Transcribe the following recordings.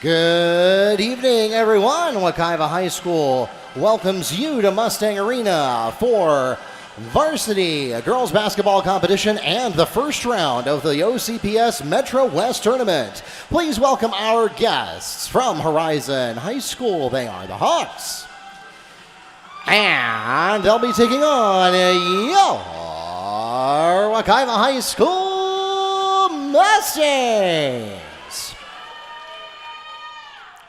Good evening, everyone. Wekiva High School welcomes you to Mustang Arena for Varsity, a girls basketball competition, and the first round of the OCPS Metro West Tournament. Please welcome our guests from Horizon High School. They are the Hawks. And they'll be taking on your Wekiva High School Mustangs.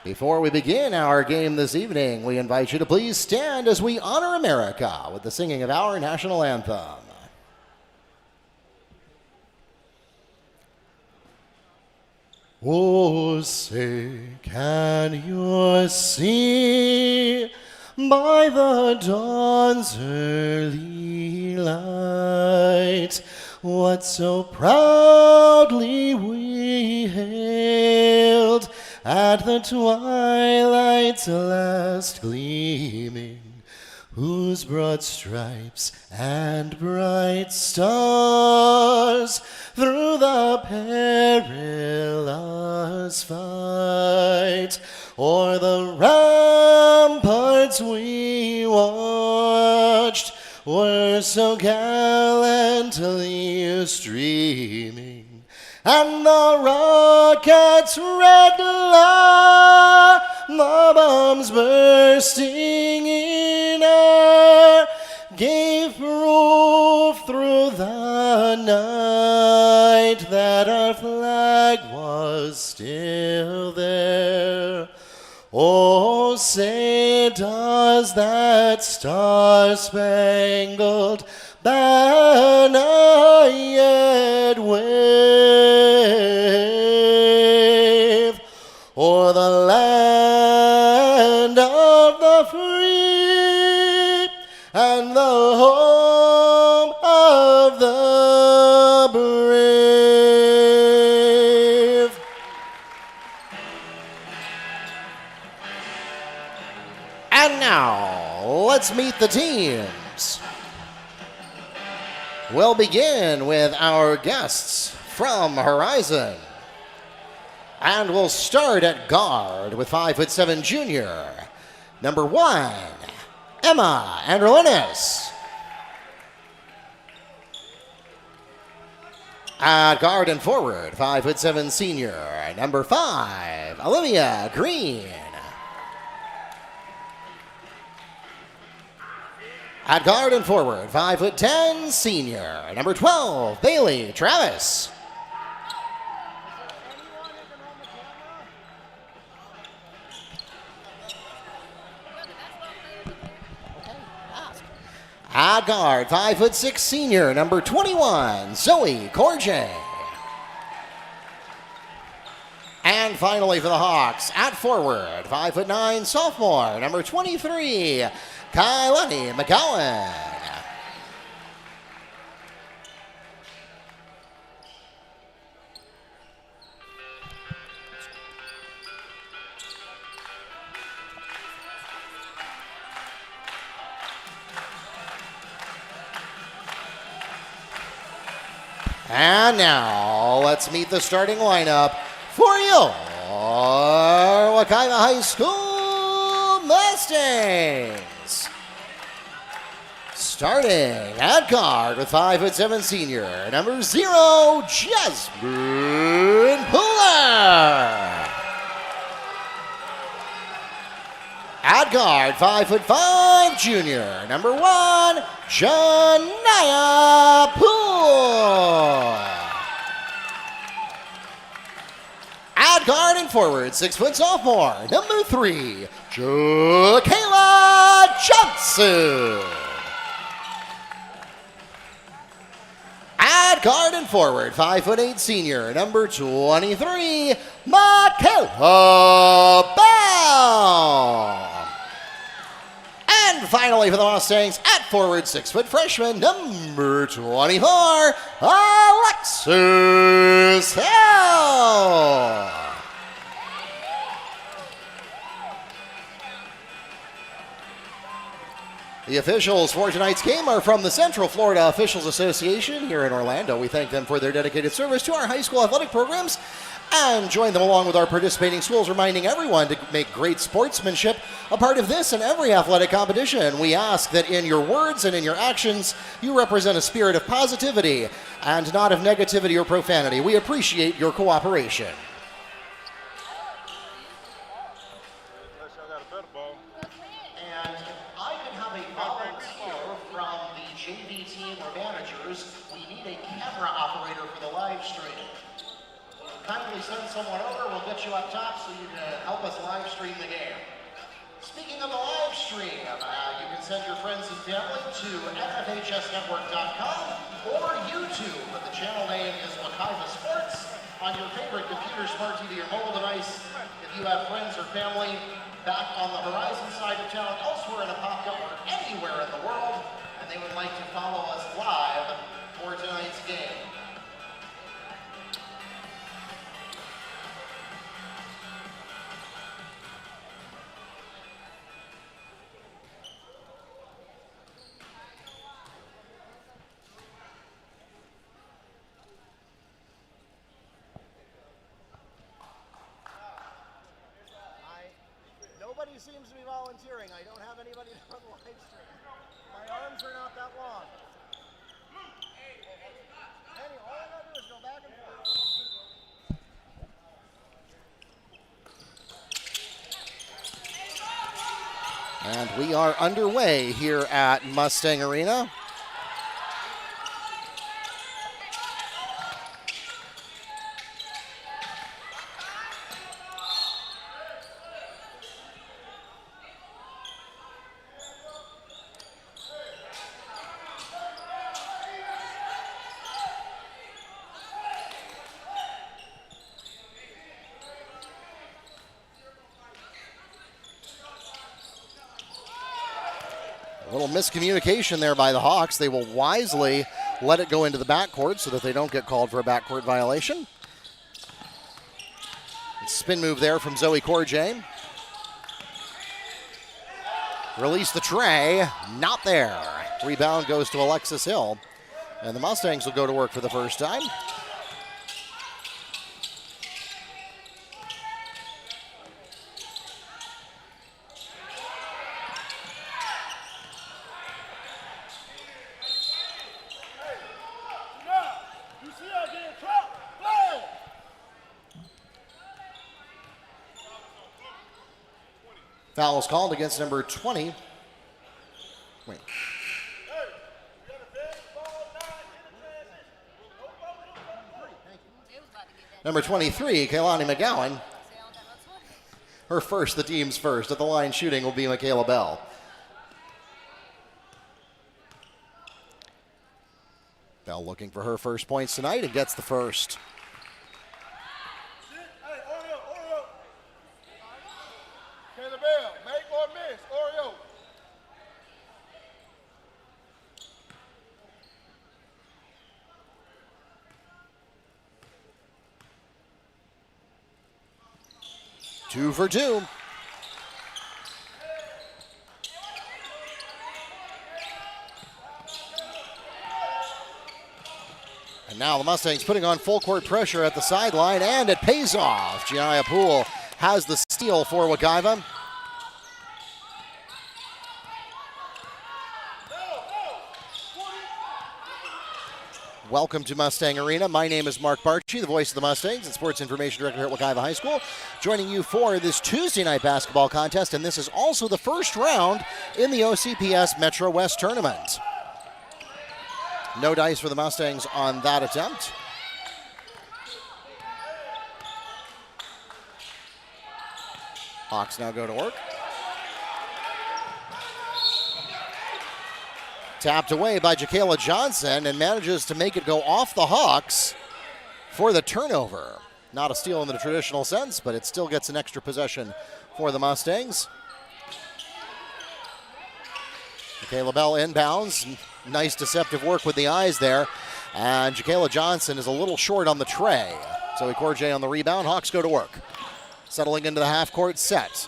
Before we begin our game this evening, we invite you to please stand as we honor America with the singing of our national anthem. Oh, say, can you see by the dawn's early light what so proudly we hailed at the twilight's last gleaming, whose broad stripes and bright stars through the perilous fight o'er the ramparts we watched were so gallantly streaming, and the rocket's red glare, the bombs bursting in air, gave proof through the night that our flag was still there. Oh, say, does that star-spangled banner yet wave o'er the land of the free and the home of the brave? And now, let's meet the teams. We'll begin with our guests from Horizon. And we'll start at guard with 5'7" junior, number 1, Emma Androlinis. At guard and forward, 5'7" senior, number 5, Olivia Green. At guard and forward, 5'10" senior, number 12, Bailey Travis. At guard, 5'6" senior, number 21, Zoe Corjay. And finally for the Hawks, at forward, 5'9" sophomore, number 23, Kailani McGowan. And now, let's meet the starting lineup for your Wekiva High School Mustangs. Starting at guard with 5'7" senior, number 0, Jasmine Puller. At guard, 5'5" junior, number 1, Shania Poole. At guard and forward, 6' sophomore, number 3, Kayla Johnson. At guard and forward, 5'8" senior, number 23, Michaela Bell. And finally for the Mustangs, at forward, 6' freshman, number 24, Alexis Hill. The officials for tonight's game are from the Central Florida Officials Association here in Orlando. We thank them for their dedicated service to our high school athletic programs and join them along with our participating schools, reminding everyone to make great sportsmanship a part of this and every athletic competition. We ask that in your words and in your actions, you represent a spirit of positivity and not of negativity or profanity. We appreciate your cooperation. And I can have a volunteer from the JV team or managers. We need a camera operator for the live stream. Kindly send someone over. We'll get you up top so you can help us live stream the game. Speaking of the live stream, you can send your friends and family to ffhsnetwork.com or YouTube. The channel name is Wekiva Sports. On your favorite computer, smart TV, or mobile device, if you have friends or family back on the horizon side of town, elsewhere in a pop-up, or anywhere in the world, and they would like to follow us live for tonight's game. Nobody seems to be volunteering. I don't have anybody on the live stream. My arms are not that long. Anyway, all I gotta do is go back and forth. And we are underway here at Mustang Arena. A little miscommunication there by the Hawks. They will wisely let it go into the backcourt so that they don't get called for a backcourt violation. Spin move there from Zoe Corjay. Release the tray, not there. Rebound goes to Alexis Hill. And the Mustangs will go to work for the first time. Foul is called against number 20. Wait. Number 23, Kaylani McGowan. Her first, the team's first. At the line shooting will be Michaela Bell. Bell looking for her first points tonight and gets the first. Two for two. And now the Mustangs putting on full court pressure at the sideline, and it pays off. Gianna Poole has the steal for Wekiva. Welcome to Mustang Arena. My name is Mark Barchi, the voice of the Mustangs and Sports Information Director here at Wekiva High School, joining you for this Tuesday night basketball contest, and this is also the first round in the OCPS Metro West Tournament. No dice for the Mustangs on that attempt. Hawks now go to work. Tapped away by Jacayla Johnson and manages to make it go off the Hawks for the turnover. Not a steal in the traditional sense, but it still gets an extra possession for the Mustangs. Michaela Bell inbounds. Nice deceptive work with the eyes there. And Jacayla Johnson is a little short on the tray. Zoe Corjay on the rebound. Hawks go to work. Settling into the half-court set.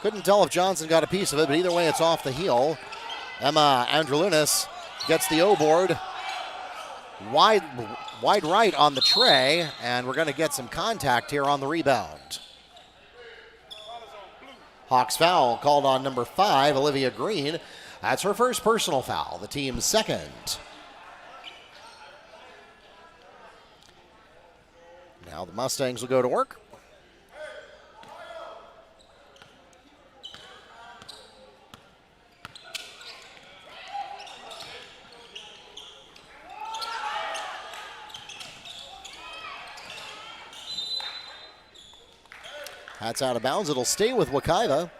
Couldn't tell if Johnson got a piece of it, but either way, it's off the heel. Emma Andrelunas gets the O board. Wide, wide right on the tray, and we're going to get some contact here on the rebound. Hawks foul called on number 5, Olivia Green. That's her first personal foul, the team's second. Now the Mustangs will go to work. That's out of bounds. It'll stay with Wekiva.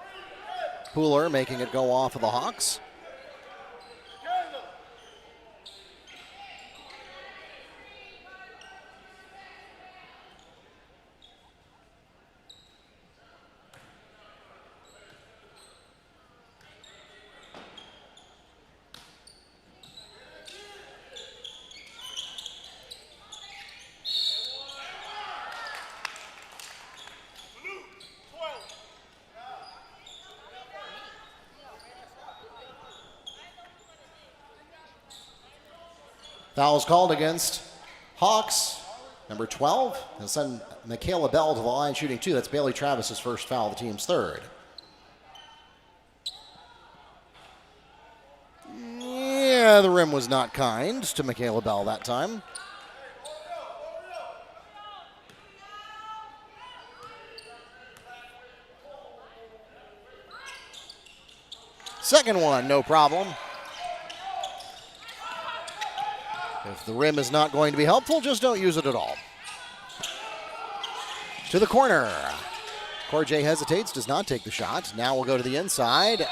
Pooler making it go off of the Hawks. Fouls called against Hawks. Number 12, they'll send Michaela Bell to the line shooting 2. That's Bailey Travis's first foul, the team's third. Yeah, the rim was not kind to Michaela Bell that time. Second one, no problem. If the rim is not going to be helpful, just don't use it at all. To the corner. Corjay hesitates, does not take the shot. Now we'll go to the inside.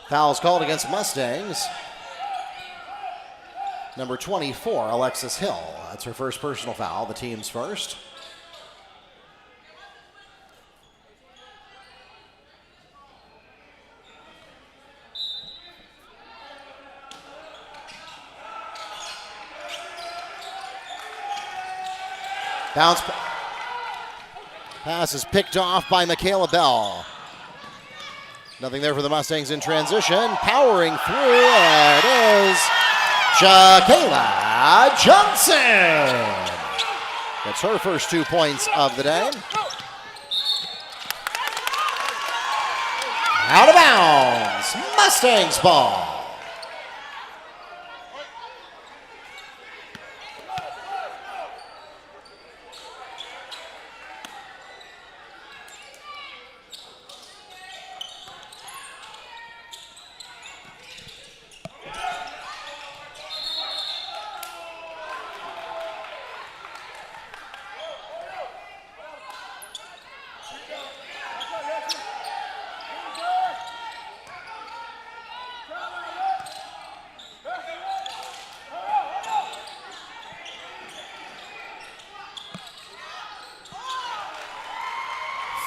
Fouls called against Mustangs. Number 24, Alexis Hill. That's her first personal foul, the team's first. Bounce pass is picked off by Michaela Bell. Nothing there for the Mustangs in transition. Powering through, and it is Shakayla Johnson. That's her first 2 points of the day. Out of bounds, Mustangs ball.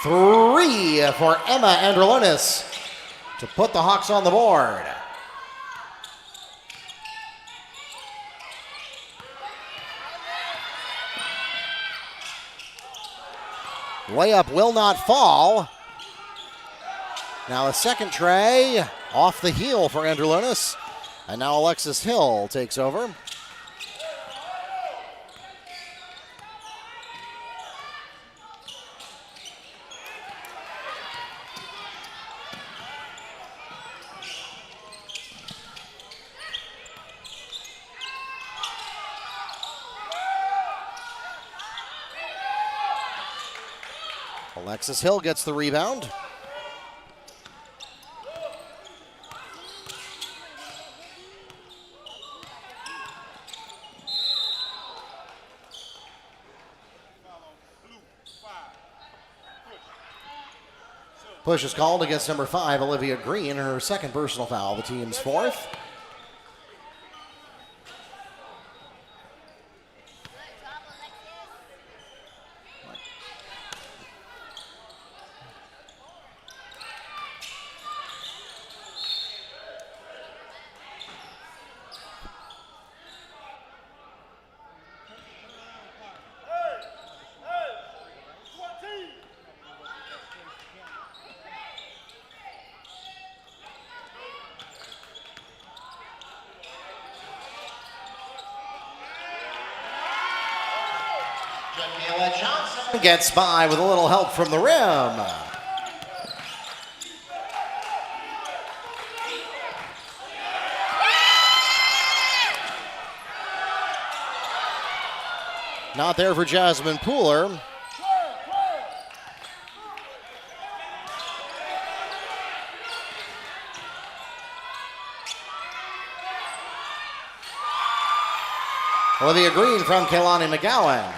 Three for Emma Androlonis to put the Hawks on the board. Layup will not fall. Now a second tray off the heel for Androlonis. And now Alexis Hill takes over. Alexis Hill gets the rebound. Push is called against number 5, Olivia Green, her second personal foul, the team's fourth. Gets by with a little help from the rim. Not there for Jasmine Pooler. Olivia Green from Kaylani McGowan.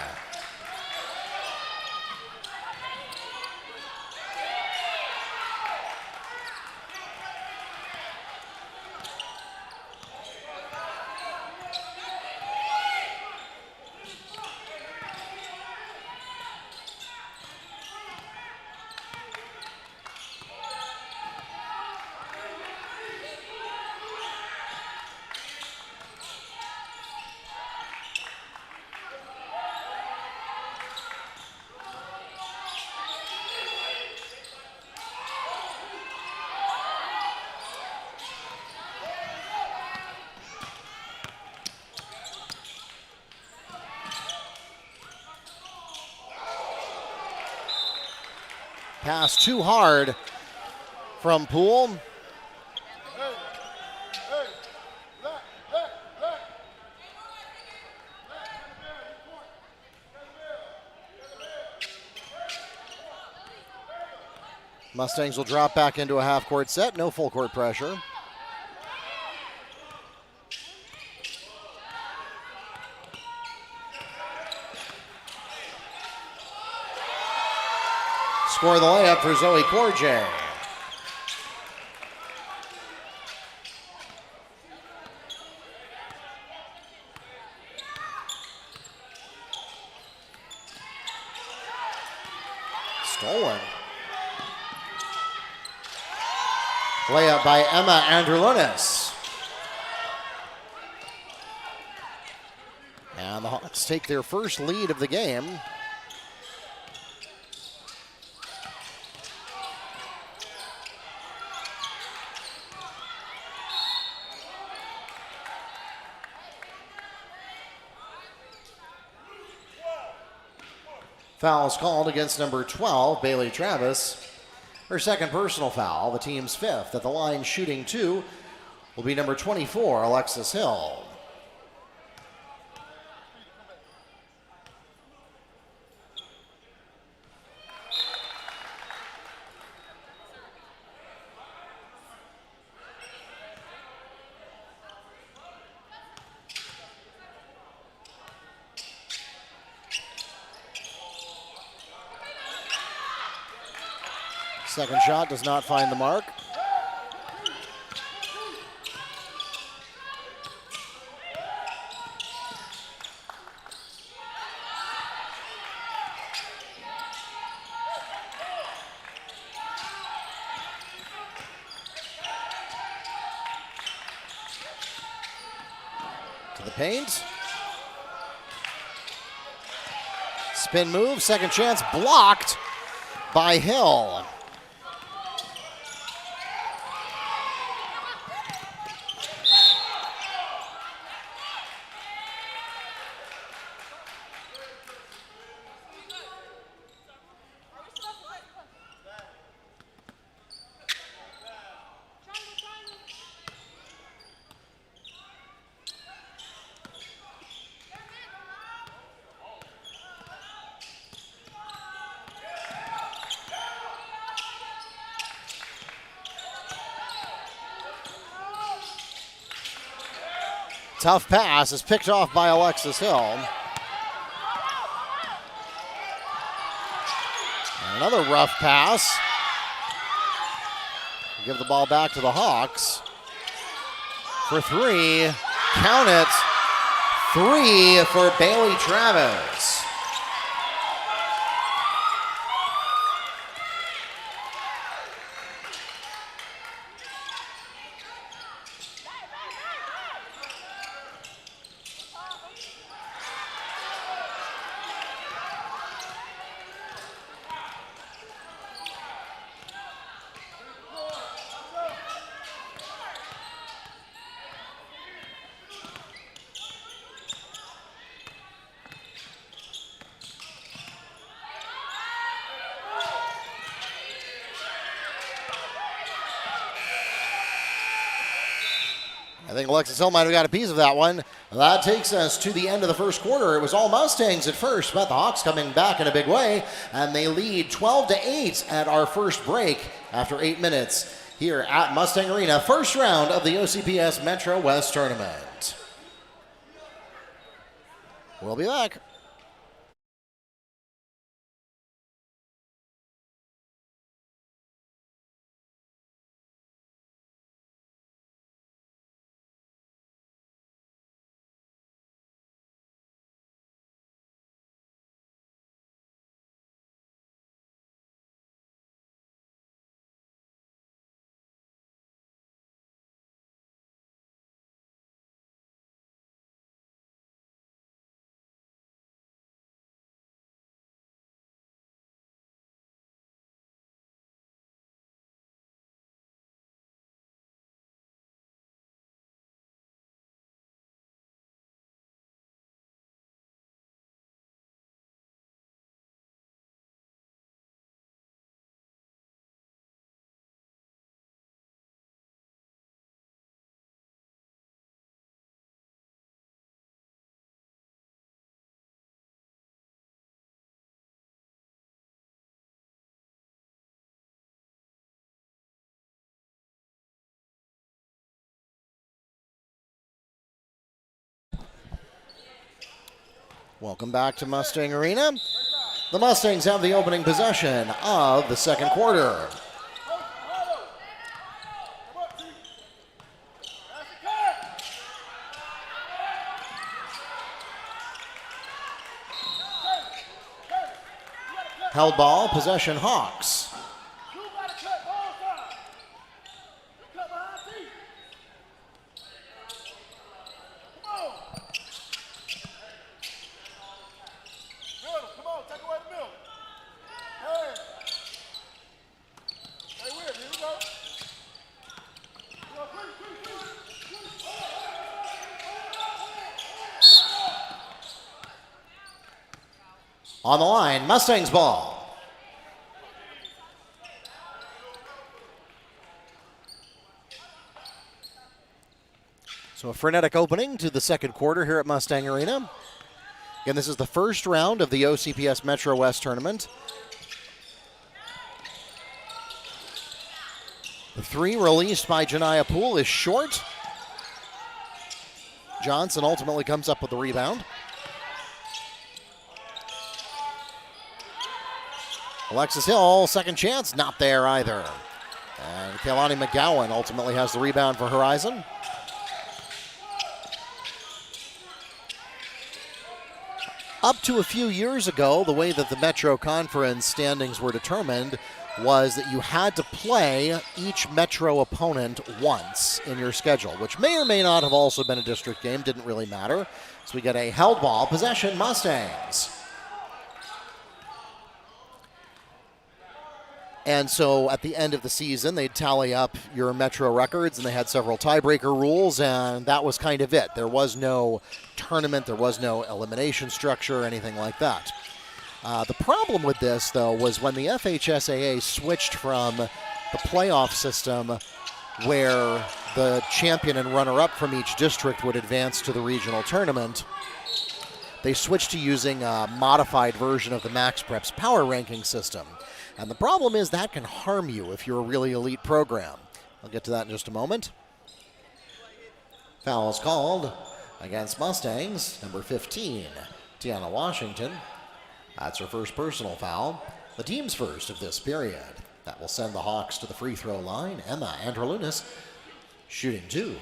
Pass too hard from Poole. Mustangs will drop back into a half-court set. No full-court pressure. Score the layup for Zoe Corjay. Stolen. Layup by Emma Andrelunas. And the Hawks take their first lead of the game. Fouls called against number 12, Bailey Travis. Her second personal foul, the team's fifth. At the line shooting two will be number 24, Alexis Hill. Second shot does not find the mark. To the paint. Spin move, second chance blocked by Hill. Tough pass is picked off by Alexis Hill. And another rough pass. Give the ball back to the Hawks. For three. Count it. Three for Bailey Travis. I think Alexis Hill might have got a piece of that one. That takes us to the end of the first quarter. It was all Mustangs at first, but the Hawks coming back in a big way, and they lead 12-8 at our first break after 8 minutes here at Mustang Arena. First round of the OCPS Metro West Tournament. We'll be back. Welcome back to Mustang Arena. The Mustangs have the opening possession of the second quarter. Held ball, possession Hawks. On the line, Mustangs ball. So a frenetic opening to the second quarter here at Mustang Arena. Again, this is the first round of the OCPS Metro West Tournament. The three released by Janiyah Poole is short. Johnson ultimately comes up with the rebound. Alexis Hill, second chance, not there either. And Kaylani McGowan ultimately has the rebound for Horizon. Up to a few years ago, the way that the Metro Conference standings were determined was that you had to play each Metro opponent once in your schedule, which may or may not have also been a district game, didn't really matter. So we get a held ball, possession Mustangs. And so at the end of the season, they'd tally up your Metro records, and they had several tiebreaker rules, and that was kind of it. There was no tournament, there was no elimination structure or anything like that. The problem with this, though, was when the FHSAA switched from the playoff system where the champion and runner-up from each district would advance to the regional tournament, they switched to using a modified version of the Max Preps power ranking system. And the problem is that can harm you if you're a really elite program. I'll get to that in just a moment. Foul is called against Mustangs, number 15, Tiana Washington. That's her first personal foul, the team's first of this period. That will send the Hawks to the free throw line. Emma Androlunas shooting two.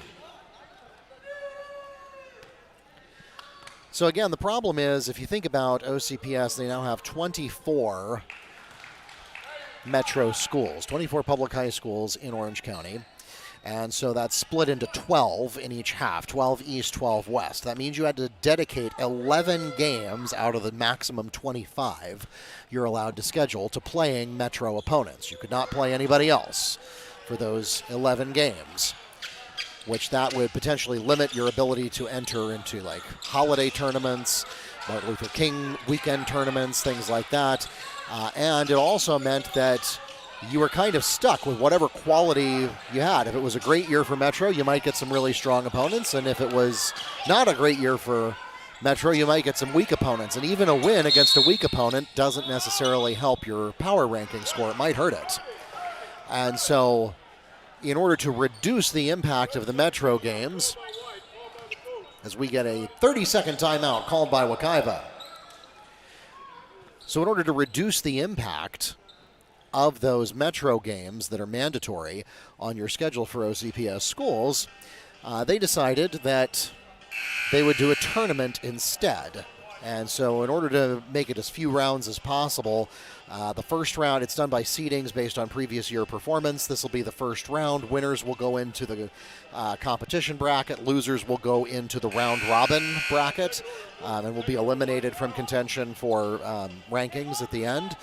So again, the problem is, if you think about OCPS, they now have 24 Metro schools, 24 public high schools in Orange County. And so that's split into 12 in each half, 12 East, 12 West. That means you had to dedicate 11 games out of the maximum 25 you're allowed to schedule to playing Metro opponents. You could not play anybody else for those 11 games, which that would potentially limit your ability to enter into like holiday tournaments, Martin Luther King weekend tournaments, things like that. And it also meant that you were kind of stuck with whatever quality you had. If it was a great year for Metro, you might get some really strong opponents. And if it was not a great year for Metro, you might get some weak opponents. And even a win against a weak opponent doesn't necessarily help your power ranking score. It might hurt it. And so in order to reduce the impact of the Metro games, as we get a 30-second timeout called by Wekiva. So in order to reduce the impact of those Metro games that are mandatory on your schedule for OCPS schools, they decided that they would do a tournament instead. And so in order to make it as few rounds as possible, the first round, it's done by seedings based on previous year performance. This will be the first round. Winners will go into the competition bracket. Losers will go into the round robin bracket and will be eliminated from contention for rankings at the end.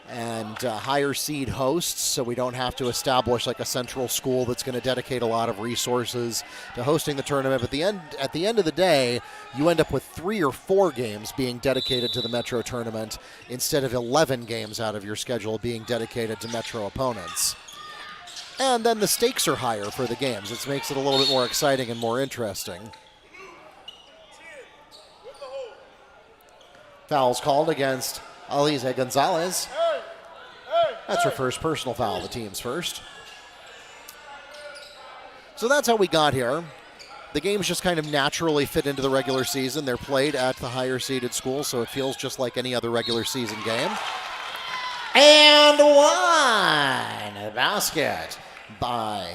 And higher seed hosts, so we don't have to establish like a central school that's going to dedicate a lot of resources to hosting the tournament. But at the end of the day, you end up with 3 or 4 games being dedicated to the Metro tournament instead of 11 games out of your schedule being dedicated to Metro opponents. And then the stakes are higher for the games. It makes it a little bit more exciting and more interesting. Fouls called against Alize Gonzalez. That's her first personal foul, the team's first. So that's how we got here. The games just kind of naturally fit into the regular season. They're played at the higher seeded schools, so it feels just like any other regular season game. And one basket by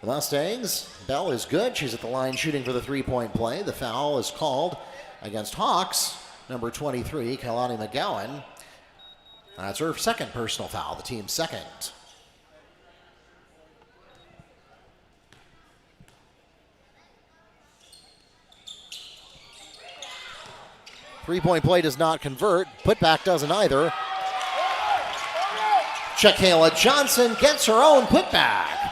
the Mustangs. Bell is good. She's at the line shooting for the three-point play. The foul is called against Hawks. Number 23, Kalani McGowan. That's her second personal foul, the team's second. Three-point play does not convert. Putback doesn't either. Shakayla Johnson gets her own putback.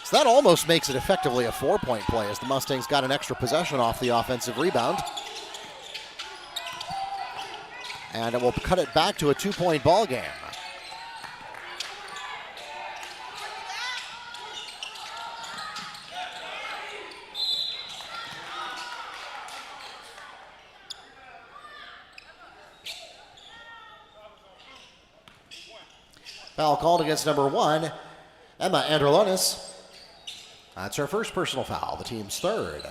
So that almost makes it effectively a 4-point play as the Mustangs got an extra possession off the offensive rebound. And it will cut it back to a 2-point ball game. Foul called against number 1, Emma Androlonis. That's her first personal foul, the team's third.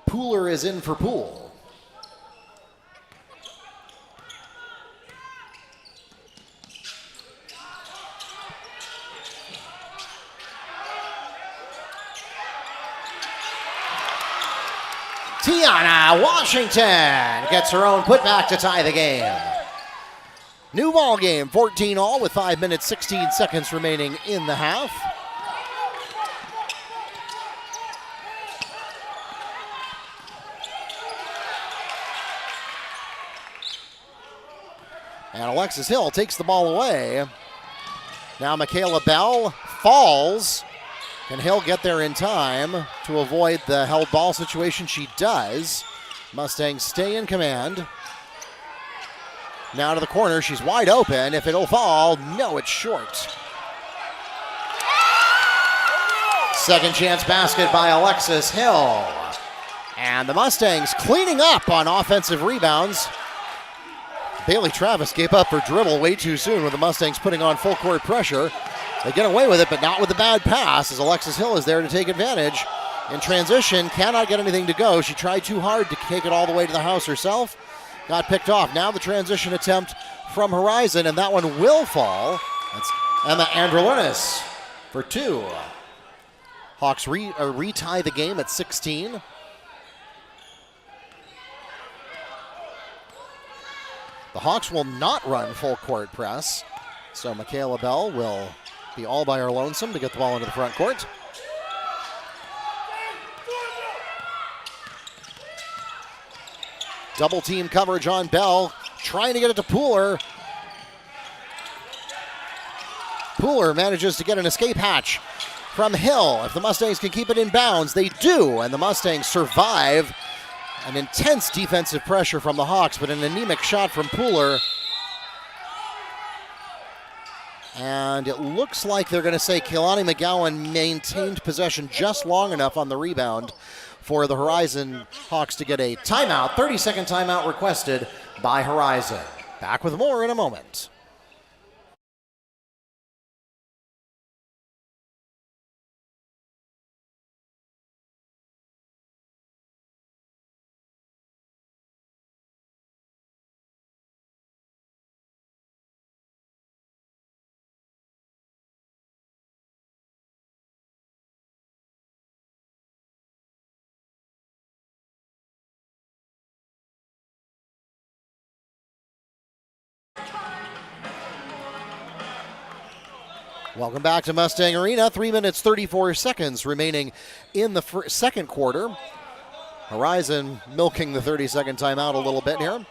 Pooler is in for Poole. Tiana Washington gets her own putback to tie the game. New ball game, 14-all with 5 minutes, 16 seconds remaining in the half. And Alexis Hill takes the ball away. Now Michaela Bell falls. Can Hill get there in time to avoid the held ball situation? She does. Mustangs stay in command. Now to the corner. She's wide open. If it'll fall, no, it's short. Second chance basket by Alexis Hill. And the Mustangs cleaning up on offensive rebounds. Bailey Travis gave up her dribble way too soon with the Mustangs putting on full court pressure. They get away with it, but not with the bad pass as Alexis Hill is there to take advantage. In transition, cannot get anything to go. She tried too hard to take it all the way to the house herself. Got picked off. Now the transition attempt from Horizon, and that one will fall. That's Emma Androlonis for 2. Hawks retie the game at 16. The Hawks will not run full court press, so Michaela Bell will be all by her lonesome to get the ball into the front court. Double team coverage on Bell, trying to get it to Pooler. Pooler manages to get an escape hatch from Hill. If the Mustangs can keep it in bounds, they do, and the Mustangs survive An intense defensive pressure from the Hawks, but an anemic shot from Pooler. And it looks like they're going to say Kehlani McGowan maintained possession just long enough on the rebound for the Horizon Hawks to get a timeout. 30-second timeout requested by Horizon. Back with more in a moment. Welcome back to Mustang Arena. 3 minutes, 34 seconds remaining in the second quarter. Horizon milking the 30-second timeout a little bit here.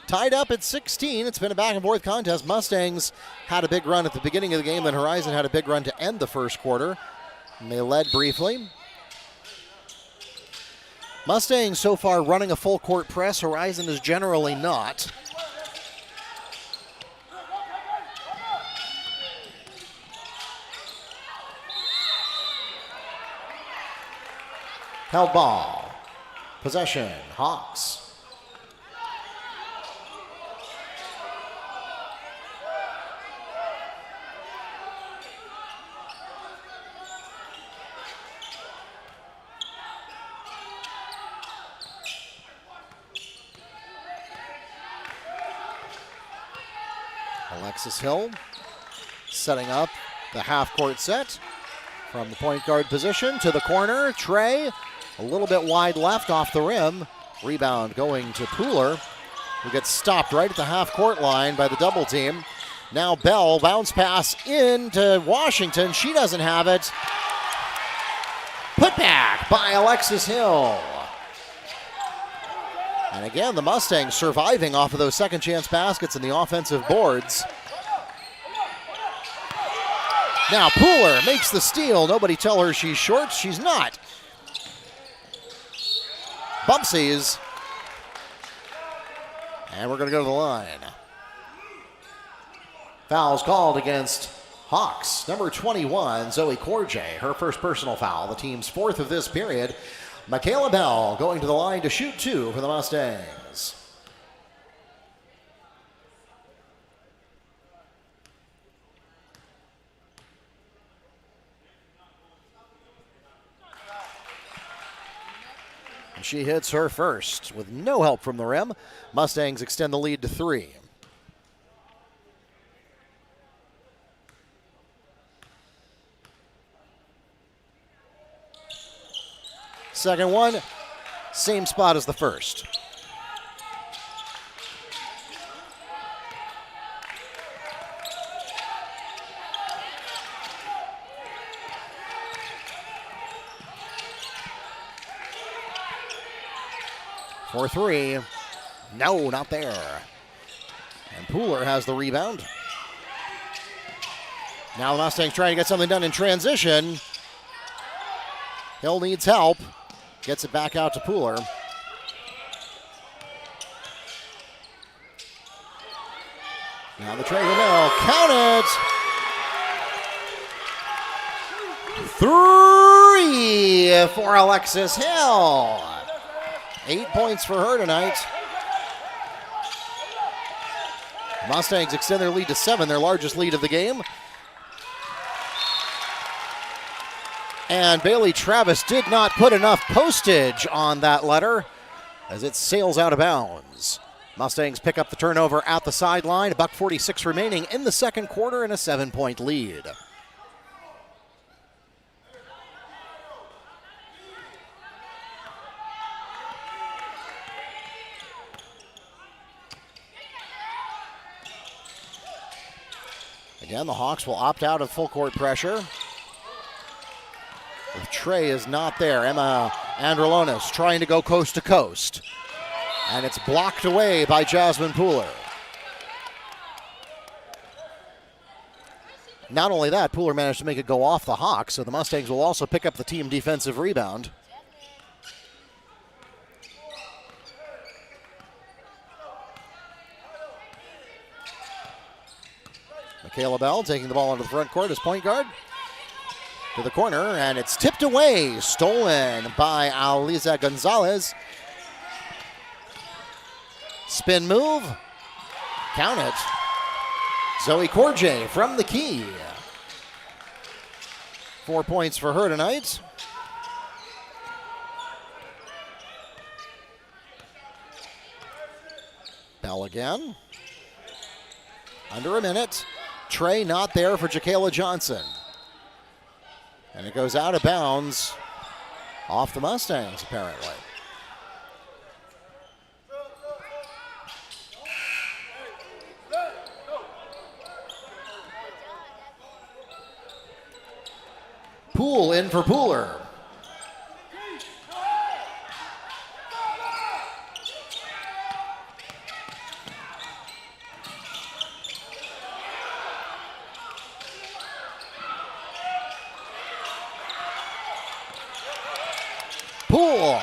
Tied up at 16. It's been a back-and-forth contest. Mustangs had a big run at the beginning of the game, then Horizon had a big run to end the first quarter. And they led briefly. Mustangs so far running a full-court press. Horizon is generally not. Held ball. Possession. Hawks. Alexis Hill setting up the half-court set from the point guard position to the corner. Trey. A little bit wide left off the rim. Rebound going to Pooler, who gets stopped right at the half-court line by the double team. Now Bell, bounce pass into Washington. She doesn't have it. Put back by Alexis Hill. And again, the Mustangs surviving off of those second chance baskets in the offensive boards. Now Pooler makes the steal. Nobody tell her she's short. She's not. Bumpsies. And we're going to go to the line. Fouls called against Hawks. Number 21, Zoe Corjay, her first personal foul, the team's fourth of this period. Michaela Bell going to the line to shoot two for the Mustangs. She hits her first with no help from the rim. Mustangs extend the lead to 3. Second one, same spot as the first. For 3. No, not there. And Pooler has the rebound. Now the Mustangs trying to get something done in transition. Hill needs help. Gets it back out to Pooler. Now the tray to Mill. Count it. 3 for Alexis Hill. 8 points for her tonight. Mustangs extend their lead to 7, their largest lead of the game. And Bailey Travis did not put enough postage on that letter as it sails out of bounds. Mustangs pick up the turnover at the sideline. $1:46 remaining in the second quarter and a 7-point lead. Again, the Hawks will opt out of full court pressure. If Trey is not there, Emma Androlonis trying to go coast to coast. And it's blocked away by Jasmine Pooler. Not only that, Pooler managed to make it go off the Hawks, so the Mustangs will also pick up the team defensive rebound. Michaela Bell taking the ball into the front court as point guard. To the corner, and it's tipped away, stolen by Aliza Gonzalez. Spin move, count it. Zoe Corjay from the key. 4 points for her tonight. Bell again. Under a minute. Trey not there for Jacayla Johnson. And it goes out of bounds off the Mustangs, apparently. Poole in for Pooler. Poole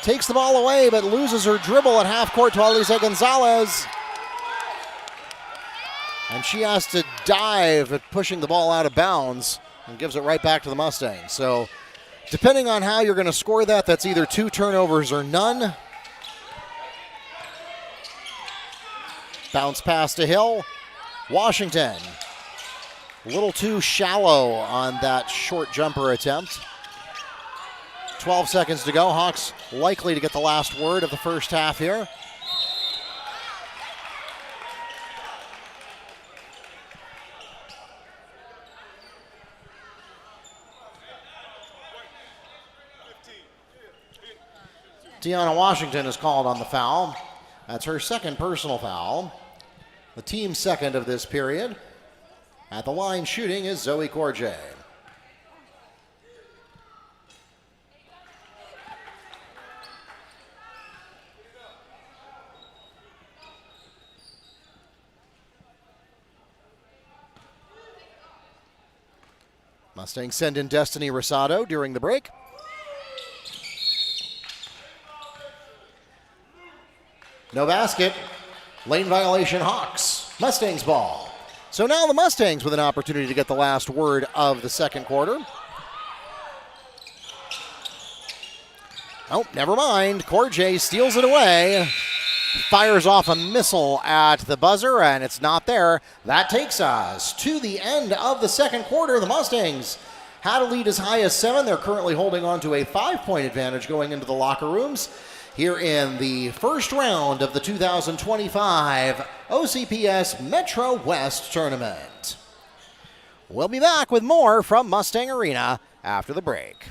takes the ball away but loses her dribble at half court to Aliza Gonzalez. And she has to dive at pushing the ball out of bounds and gives it right back to the Mustangs. So depending on how you're going to score that, that's either 2 turnovers or none. Bounce pass to Hill. Washington, a little too shallow on that short jumper attempt. 12 seconds to go. Hawks likely to get the last word of the first half here. Deanna Washington is called on the foul. That's her second personal foul. The team's second of this period. At the line shooting is Zoe Corjay. Mustangs send in Destiny Rosado during the break. No basket. Lane violation, Hawks. Mustangs ball. So now the Mustangs with an opportunity to get the last word of the second quarter. Oh, never mind. Corjay steals it away. Fires off a missile at the buzzer, and it's not there. That takes us to the end of the second quarter. The Mustangs had a lead as high as 7. They're currently holding on to a 5-point advantage going into the locker rooms here in the first round of the 2025 OCPS Metro West Tournament. We'll be back with more from Mustang Arena after the break.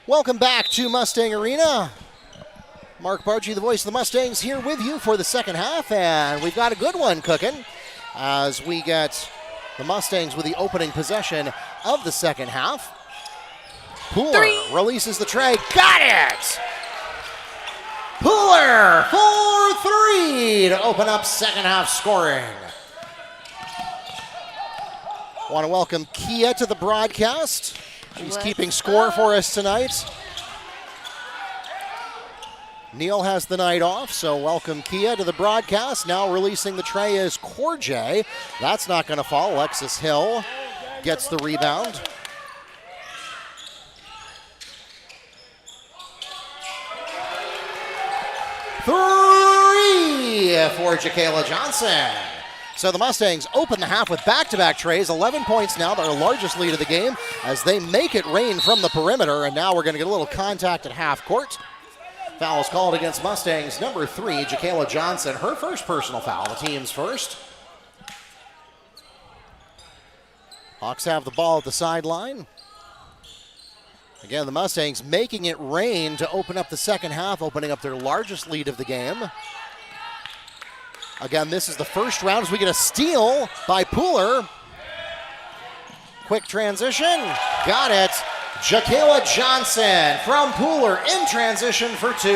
Welcome back to Mustang Arena. Mark Bargy, the voice of the Mustangs, here with you for the second half, and we've got a good one cooking as we get the Mustangs with the opening possession of the second half. Pooler releases the tray. Got it! Pooler for 3 to open up second half scoring. Want to welcome Kia to the broadcast. She's keeping score for us tonight. Neil has the night off, so welcome Kia to the broadcast. Now releasing the tray is Corjay. That's not going to fall. Alexis Hill gets the rebound. Three for Jacayla Johnson. So the Mustangs open the half with back-to-back trays, 11 points now, their largest lead of the game, as they make it rain from the perimeter, and now we're going to get a little contact at half court. Foul is called against Mustangs, number 3, Jacayla Johnson, her first personal foul, the team's first. Hawks have the ball at the sideline. Again, the Mustangs making it rain to open up the second half, opening up their largest lead of the game. Again, this is the first round as we get a steal by Pooler. Quick transition, got it. Jacayla Johnson from Pooler in transition for 2.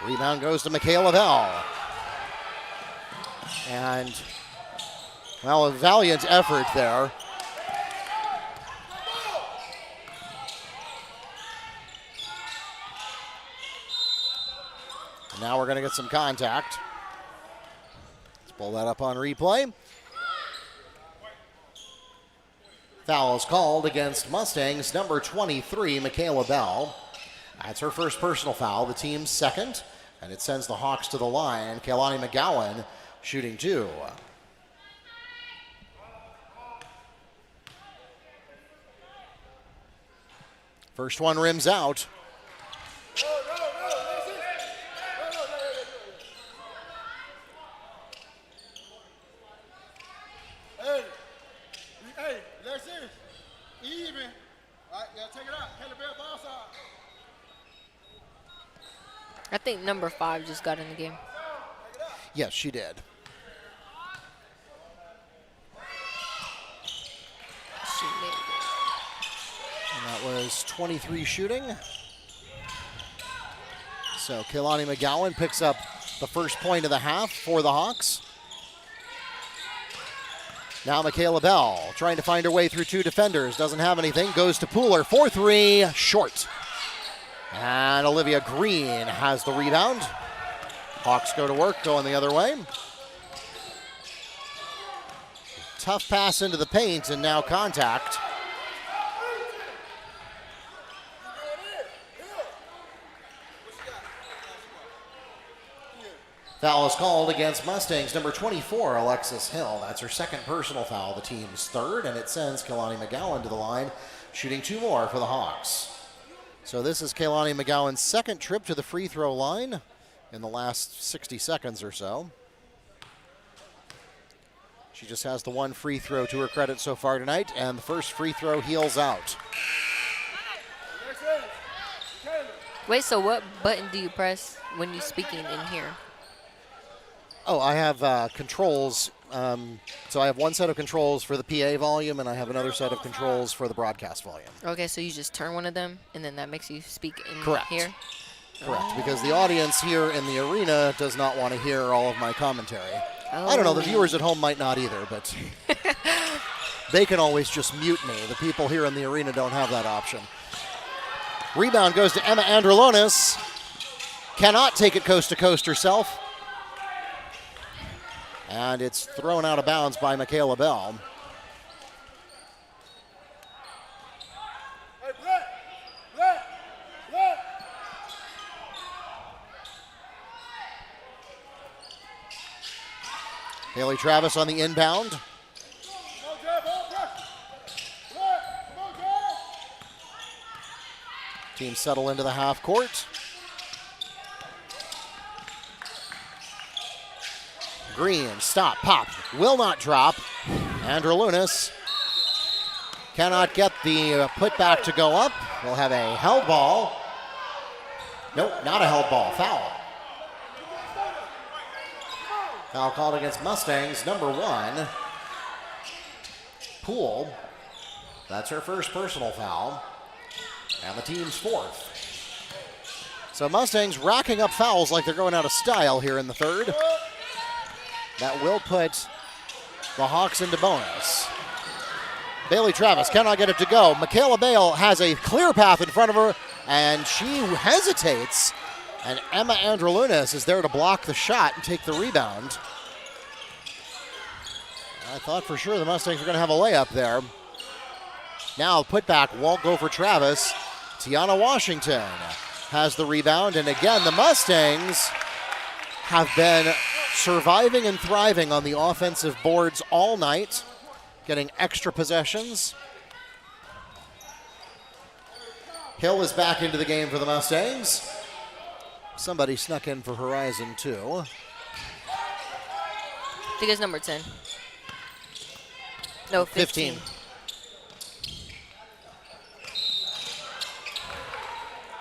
Rebound goes to Michaela Bell. And, well, a valiant effort there. And now we're going to get some contact. Let's pull that up on replay. Foul is called against Mustangs, number 23, Michaela Bell. That's her first personal foul, the team's second, and it sends the Hawks to the line. Kailani McGowan shooting 2. First one rims out. Hey, let's see. Even. All right, yeah, take it out. Kelly Bell, ball side. I think number 5 just got in the game. Yes, she did. She made it. And that was 23 shooting. So Kailani McGowan picks up the first point of the half for the Hawks. Now Michaela Bell trying to find her way through 2 defenders. Doesn't have anything. Goes to Pooler. 4-3. Short. And Olivia Green has the rebound. Hawks go to work, going the other way. Tough pass into the paint, and now contact. Foul is called against Mustangs, number 24, Alexis Hill. That's her second personal foul, the team's third, and it sends Kailani McGowan to the line, shooting 2 more for the Hawks. So this is Kailani McGowan's second trip to the free throw line in the last 60 seconds or so. She just has the 1 free throw to her credit so far tonight, and the first free throw heels out. Wait, so what button do you press when you're speaking in here? Oh, I have controls. So I have one set of controls for the PA volume, and I have another set of controls for the broadcast volume. Okay, so you just turn one of them, and then that makes you speak in Correct. here? Correct, because the audience here in the arena does not want to hear all of my commentary. Oh. I don't know, the viewers at home might not either, but they can always just mute me. The people here in the arena don't have that option. Rebound goes to Emma Androlonis. Cannot take it coast to coast herself. And it's thrown out of bounds by Michaela Bell. Haley Travis on the inbound. Teams settle into the half court. Green, stop, pop, will not drop. Andrew Lunas cannot get the putback to go up. We'll have a held ball. Nope, not a held ball, foul. Foul called against Mustangs, number 1. Poole. That's her first personal foul. And the team's 4th. So Mustangs racking up fouls like they're going out of style here in the 3rd. That will put the Hawks into bonus. Bailey Travis cannot get it to go. Michaela Bale has a clear path in front of her, and she hesitates. And Emma Androlunas is there to block the shot and take the rebound. I thought for sure the Mustangs were going to have a layup there. Now putback won't go for Travis. Tiana Washington has the rebound, and again the Mustangs have been surviving and thriving on the offensive boards all night, getting extra possessions. Hill is back into the game for the Mustangs. Somebody snuck in for Horizon too. I think it's number 10. No, 15.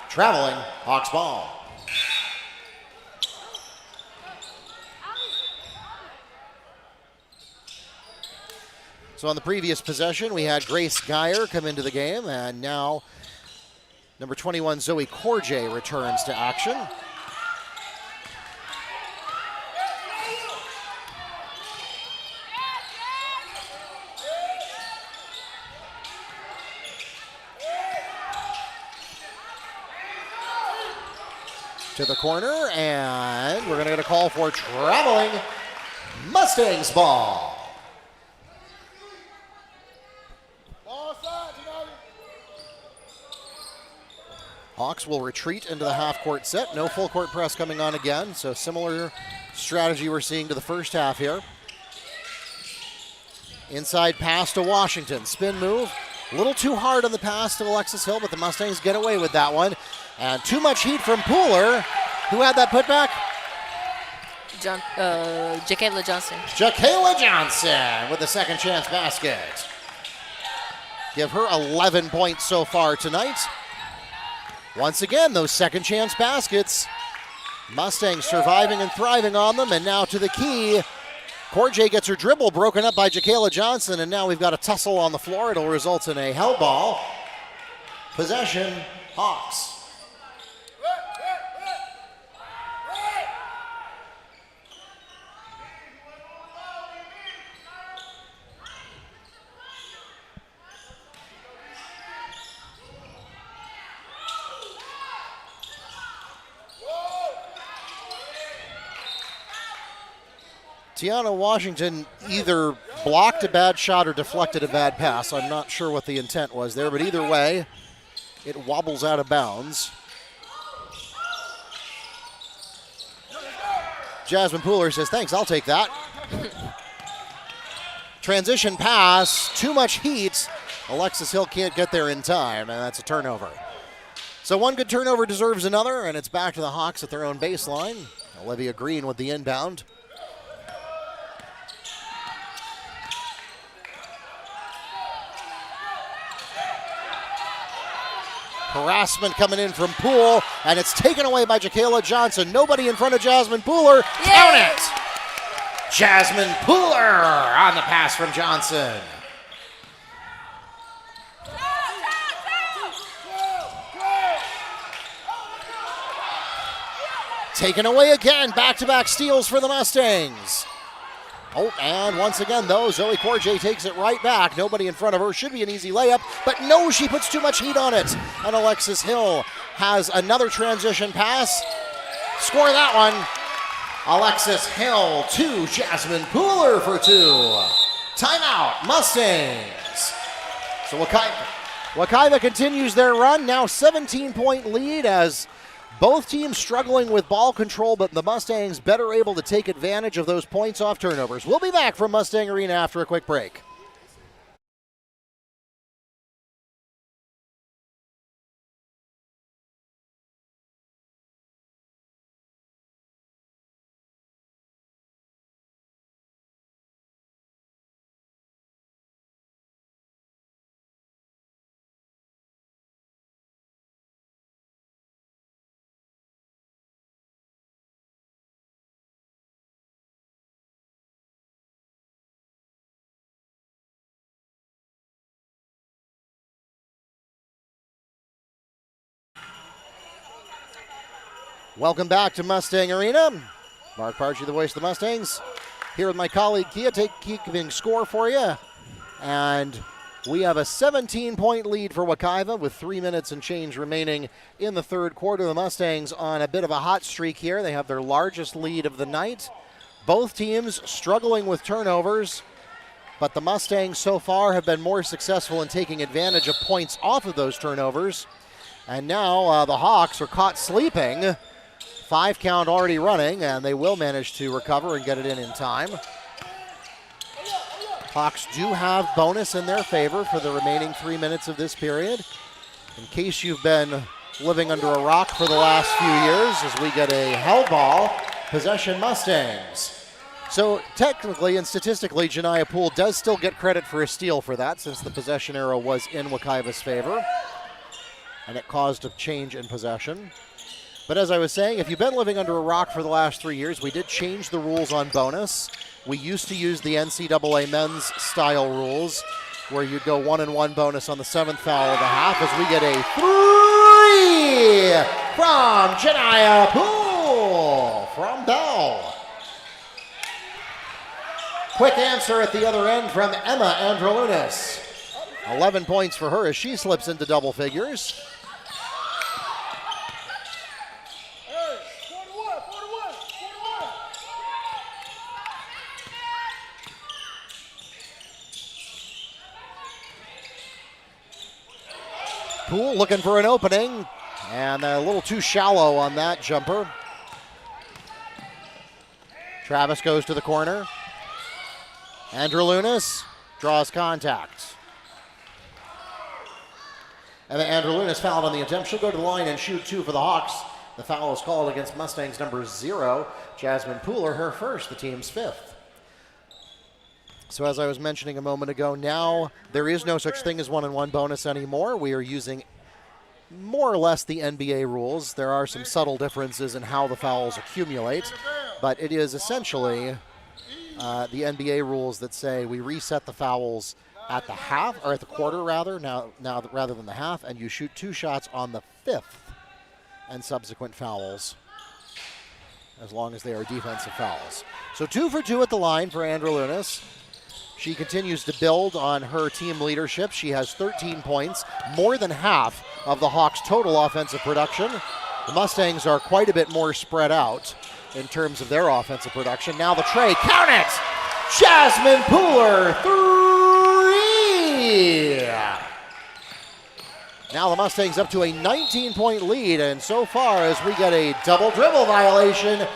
Traveling, Hawks ball. So on the previous possession, we had Grace Geyer come into the game, and now number 21, Zoe Corjay, returns to action. To the corner, and we're going to get a call for traveling Mustangs ball. Hawks will retreat into the half-court set. No full-court press coming on again, so similar strategy we're seeing to the first half here. Inside pass to Washington. Spin move. A little too hard on the pass to Alexis Hill, but the Mustangs get away with that one. And too much heat from Pooler. Who had that putback? Jacayla Johnson. Jacayla Johnson with the second chance basket. Give her 11 points so far tonight. Once again, those second chance baskets. Mustangs surviving and thriving on them, and now to the key. Corjay gets her dribble broken up by Jacayla Johnson, and now we've got a tussle on the floor. It'll result in a held ball. Possession, Hawks. Tiana Washington either blocked a bad shot or deflected a bad pass. I'm not sure what the intent was there, but either way, it wobbles out of bounds. Jasmine Pooler says, thanks, I'll take that. Transition pass, too much heat. Alexis Hill can't get there in time, and that's a turnover. So one good turnover deserves another, and it's back to the Hawks at their own baseline. Olivia Green with the inbound. Harassment coming in from Poole, and it's taken away by Jacayla Johnson. Nobody in front of Jasmine Pooler. Yay! Count it! Jasmine Pooler on the pass from Johnson. Taken away again. Back-to-back steals for the Mustangs. Oh, and once again, though, Zoe Corjay takes it right back. Nobody in front of her. Should be an easy layup, but no, she puts too much heat on it. And Alexis Hill has another transition pass. Score that one. Alexis Hill to Jasmine Pooler for 2. Timeout, Mustangs. So Wekiva continues their run. Now 17-point lead as both teams struggling with ball control, but the Mustangs better able to take advantage of those points off turnovers. We'll be back from Mustang Arena after a quick break. Welcome back to Mustang Arena. Mark Parchi, the voice of the Mustangs, here with my colleague Kia, keeping score for you. And we have a 17-point lead for Wekiva with 3 minutes and change remaining in the third quarter. The Mustangs on a bit of a hot streak here. They have their largest lead of the night. Both teams struggling with turnovers, but the Mustangs so far have been more successful in taking advantage of points off of those turnovers. And now the Hawks are caught sleeping. 5 count already running, and they will manage to recover and get it in time. Hawks do have bonus in their favor for the remaining 3 minutes of this period. In case you've been living under a rock for the last few years, as we get a hell ball, possession Mustangs. So technically and statistically, Janiah Poole does still get credit for a steal for that, since the possession arrow was in Wekiva's favor, and it caused a change in possession. But as I was saying, if you've been living under a rock for the last 3 years, we did change the rules on bonus. We used to use the NCAA men's style rules, where you'd go 1-and-1 bonus on the 7th foul of the half, as we get a 3 from Janiah Poole from Bell. Quick answer at the other end from Emma Androlunas. 11 points for her as she slips into double figures. Poole looking for an opening, and a little too shallow on that jumper. Travis goes to the corner. Androlunas draws contact. And then Androlunas fouled on the attempt. She'll go to the line and shoot 2 for the Hawks. The foul is called against Mustangs number 0, Jasmine Pooler, her first, the team's 5th. So as I was mentioning a moment ago, now there is no such thing as 1-and-1 bonus anymore. We are using more or less the NBA rules. There are some subtle differences in how the fouls accumulate, but it is essentially the NBA rules that say we reset the fouls at the half, or at the quarter rather, now rather than the half, and you shoot 2 shots on the 5th and subsequent fouls, as long as they are defensive fouls. So 2 for 2 at the line for Androlunas. She continues to build on her team leadership. She has 13 points, more than half of the Hawks' total offensive production. The Mustangs are quite a bit more spread out in terms of their offensive production. Now the tray, count it! Jasmine Pooler, 3! Now the Mustangs up to a 19-point lead, and so far as we get a double dribble violation,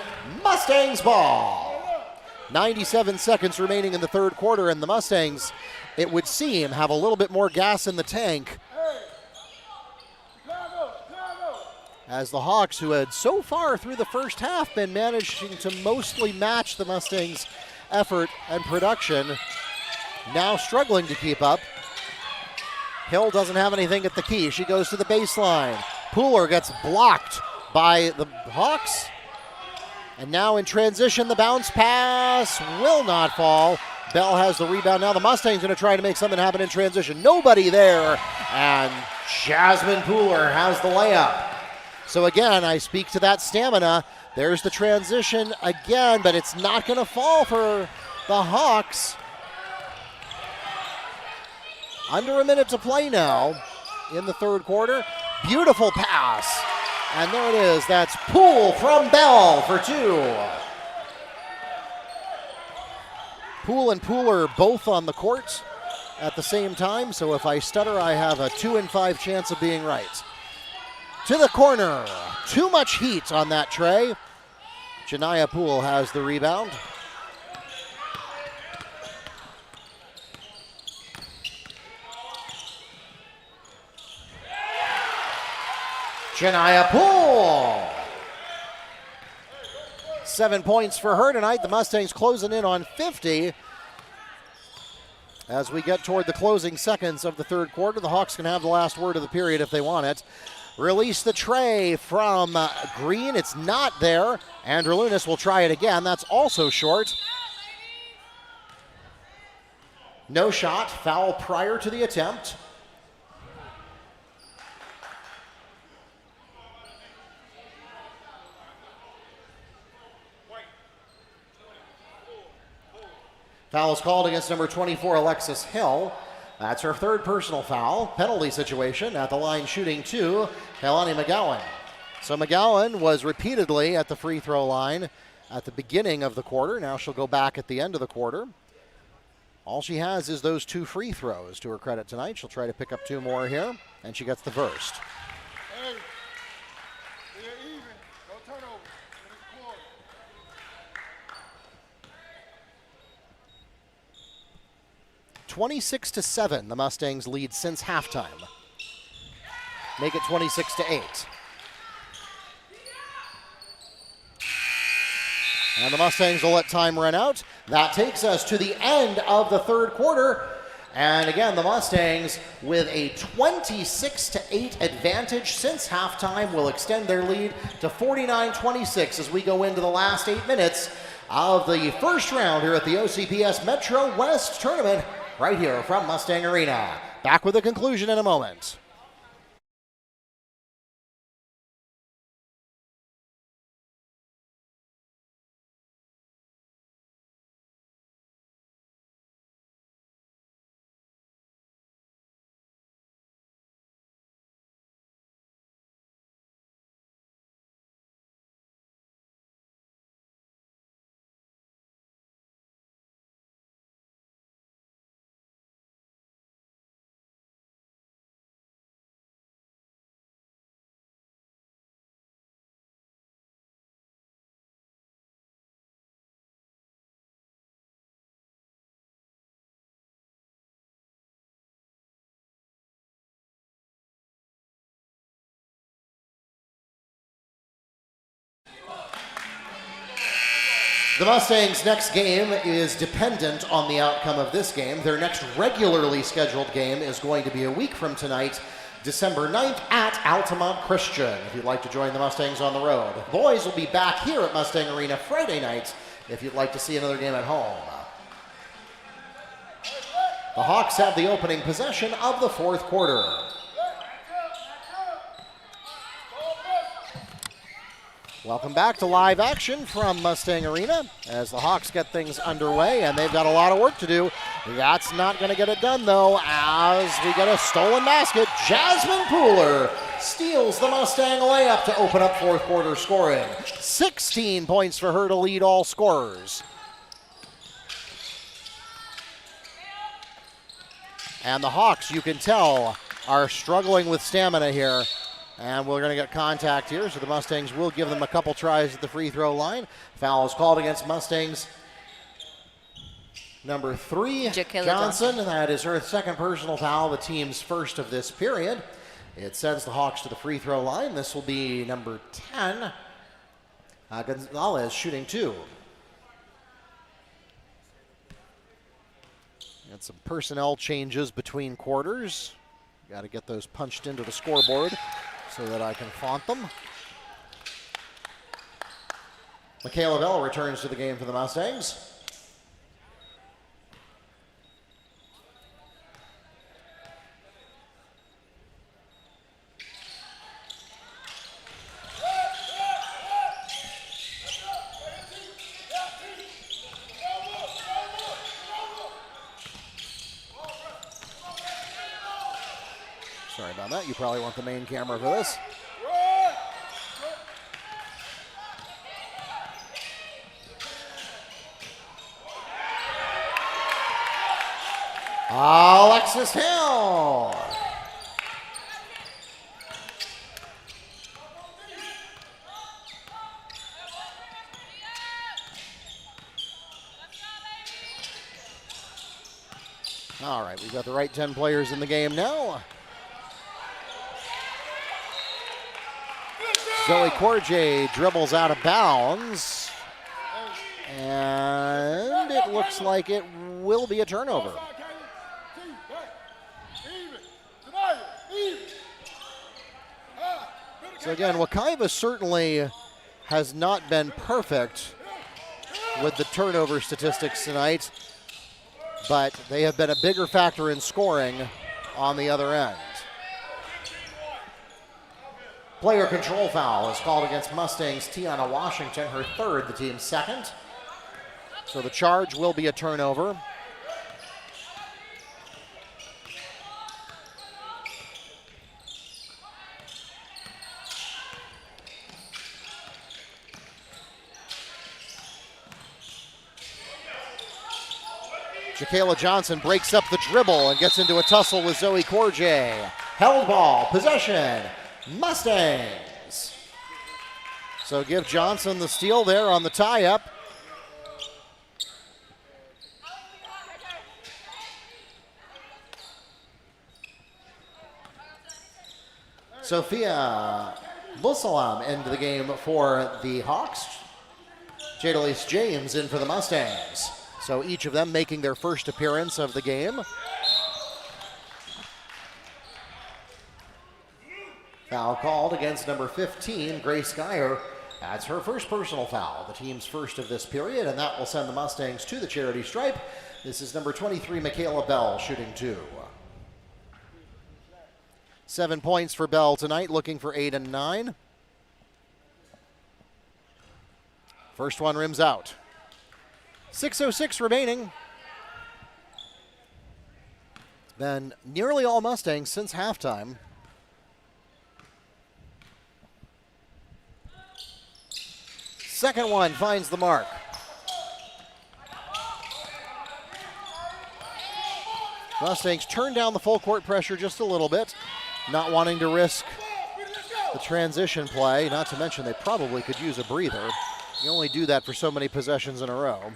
Mustangs ball. 97 seconds remaining in the third quarter, and the Mustangs, it would seem, have a little bit more gas in the tank, as the Hawks, who had so far through the first half been managing to mostly match the Mustangs' effort and production, now struggling to keep up. Hill doesn't have anything at the key. She goes to the baseline. Pooler gets blocked by the Hawks. And now in transition, the bounce pass will not fall. Bell has the rebound. Now the Mustangs going to try to make something happen in transition. Nobody there. And Jasmine Pooler has the layup. So again, I speak to that stamina. There's the transition again, but it's not going to fall for the Hawks. Under a minute to play now in the third quarter. Beautiful pass. And there it is. That's Poole from Bell for 2. Poole and Pooler both on the court at the same time, so if I stutter, I have a 2 in 5 chance of being right. To the corner. Too much heat on that tray. Janiah Poole has the rebound. Janiah Poole. 7 points for her tonight. The Mustangs closing in on 50. As we get toward the closing seconds of the third quarter, the Hawks can have the last word of the period if they want it. Release the tray from Green. It's not there. Androlunas will try it again. That's also short. No shot. Foul prior to the attempt. Foul is called against number 24, Alexis Hill. That's her third personal foul. Penalty situation at the line, shooting 2, Helani McGowan. So McGowan was repeatedly at the free throw line at the beginning of the quarter. Now she'll go back at the end of the quarter. All she has is those 2 free throws to her credit tonight. She'll try to pick up 2 more here, and she gets the first. Hey, they're even. No turnover. Finish quarter. 26-7, the Mustangs lead since halftime. Make it 26-8. And the Mustangs will let time run out. That takes us to the end of the third quarter. And again, the Mustangs with a 26-8 advantage since halftime will extend their lead to 49-26 as we go into the last 8 minutes of the first round here at the OCPS Metro West Tournament right here from Mustang Arena. Back with the conclusion in a moment. The Mustangs' next game is dependent on the outcome of this game. Their next regularly scheduled game is going to be a week from tonight, December 9th at Altamont Christian, if you'd like to join the Mustangs on the road. Boys will be back here at Mustang Arena Friday night if you'd like to see another game at home. The Hawks have the opening possession of the fourth quarter. Welcome back to live action from Mustang Arena as the Hawks get things underway, and they've got a lot of work to do. That's not going to get it done, though, as we get a stolen basket. Jasmine Pooler steals the Mustang layup to open up fourth quarter scoring. 16 points for her to lead all scorers. And the Hawks, you can tell, are struggling with stamina here. And we're going to get contact here, so the Mustangs will give them a couple tries at the free throw line. Foul is called against Mustangs number 3, Johnson. And that is her second personal foul, the team's first of this period. It sends the Hawks to the free throw line. This will be number 10, Gonzalez, shooting 2. And some personnel changes between quarters. Got to get those punched into the scoreboard so that I can font them. Michaela Bell returns to the game for the Mustangs. Sorry about that. You probably want the main camera for this. Alexis Hill. All right, we've got the right 10 players in the game now. Zoe Corjay dribbles out of bounds, and it looks like it will be a turnover. So again, Wekiva certainly has not been perfect with the turnover statistics tonight, but they have been a bigger factor in scoring on the other end. Player control foul is called against Mustangs' Tiana Washington, her third, the team's second. So the charge will be a turnover. Jacayla Johnson breaks up the dribble and gets into a tussle with Zoe Corjay. Held ball, possession, Mustangs. So give Johnson the steal there on the tie-up. Sophia Bussalam into the game for the Hawks. Jadalise James in for the Mustangs. So each of them making their first appearance of the game. Foul called against number 15, Grace Geyer. That's her first personal foul, the team's first of this period, and that will send the Mustangs to the charity stripe. This is number 23, Michaela Bell, shooting 2. 7 points for Bell tonight, looking for 8 and 9. First one rims out. 6:06 remaining. Been nearly all Mustangs since halftime. Second one finds the mark. Mustangs turn down the full court pressure just a little bit, not wanting to risk the transition play, not to mention they probably could use a breather. You only do that for so many possessions in a row.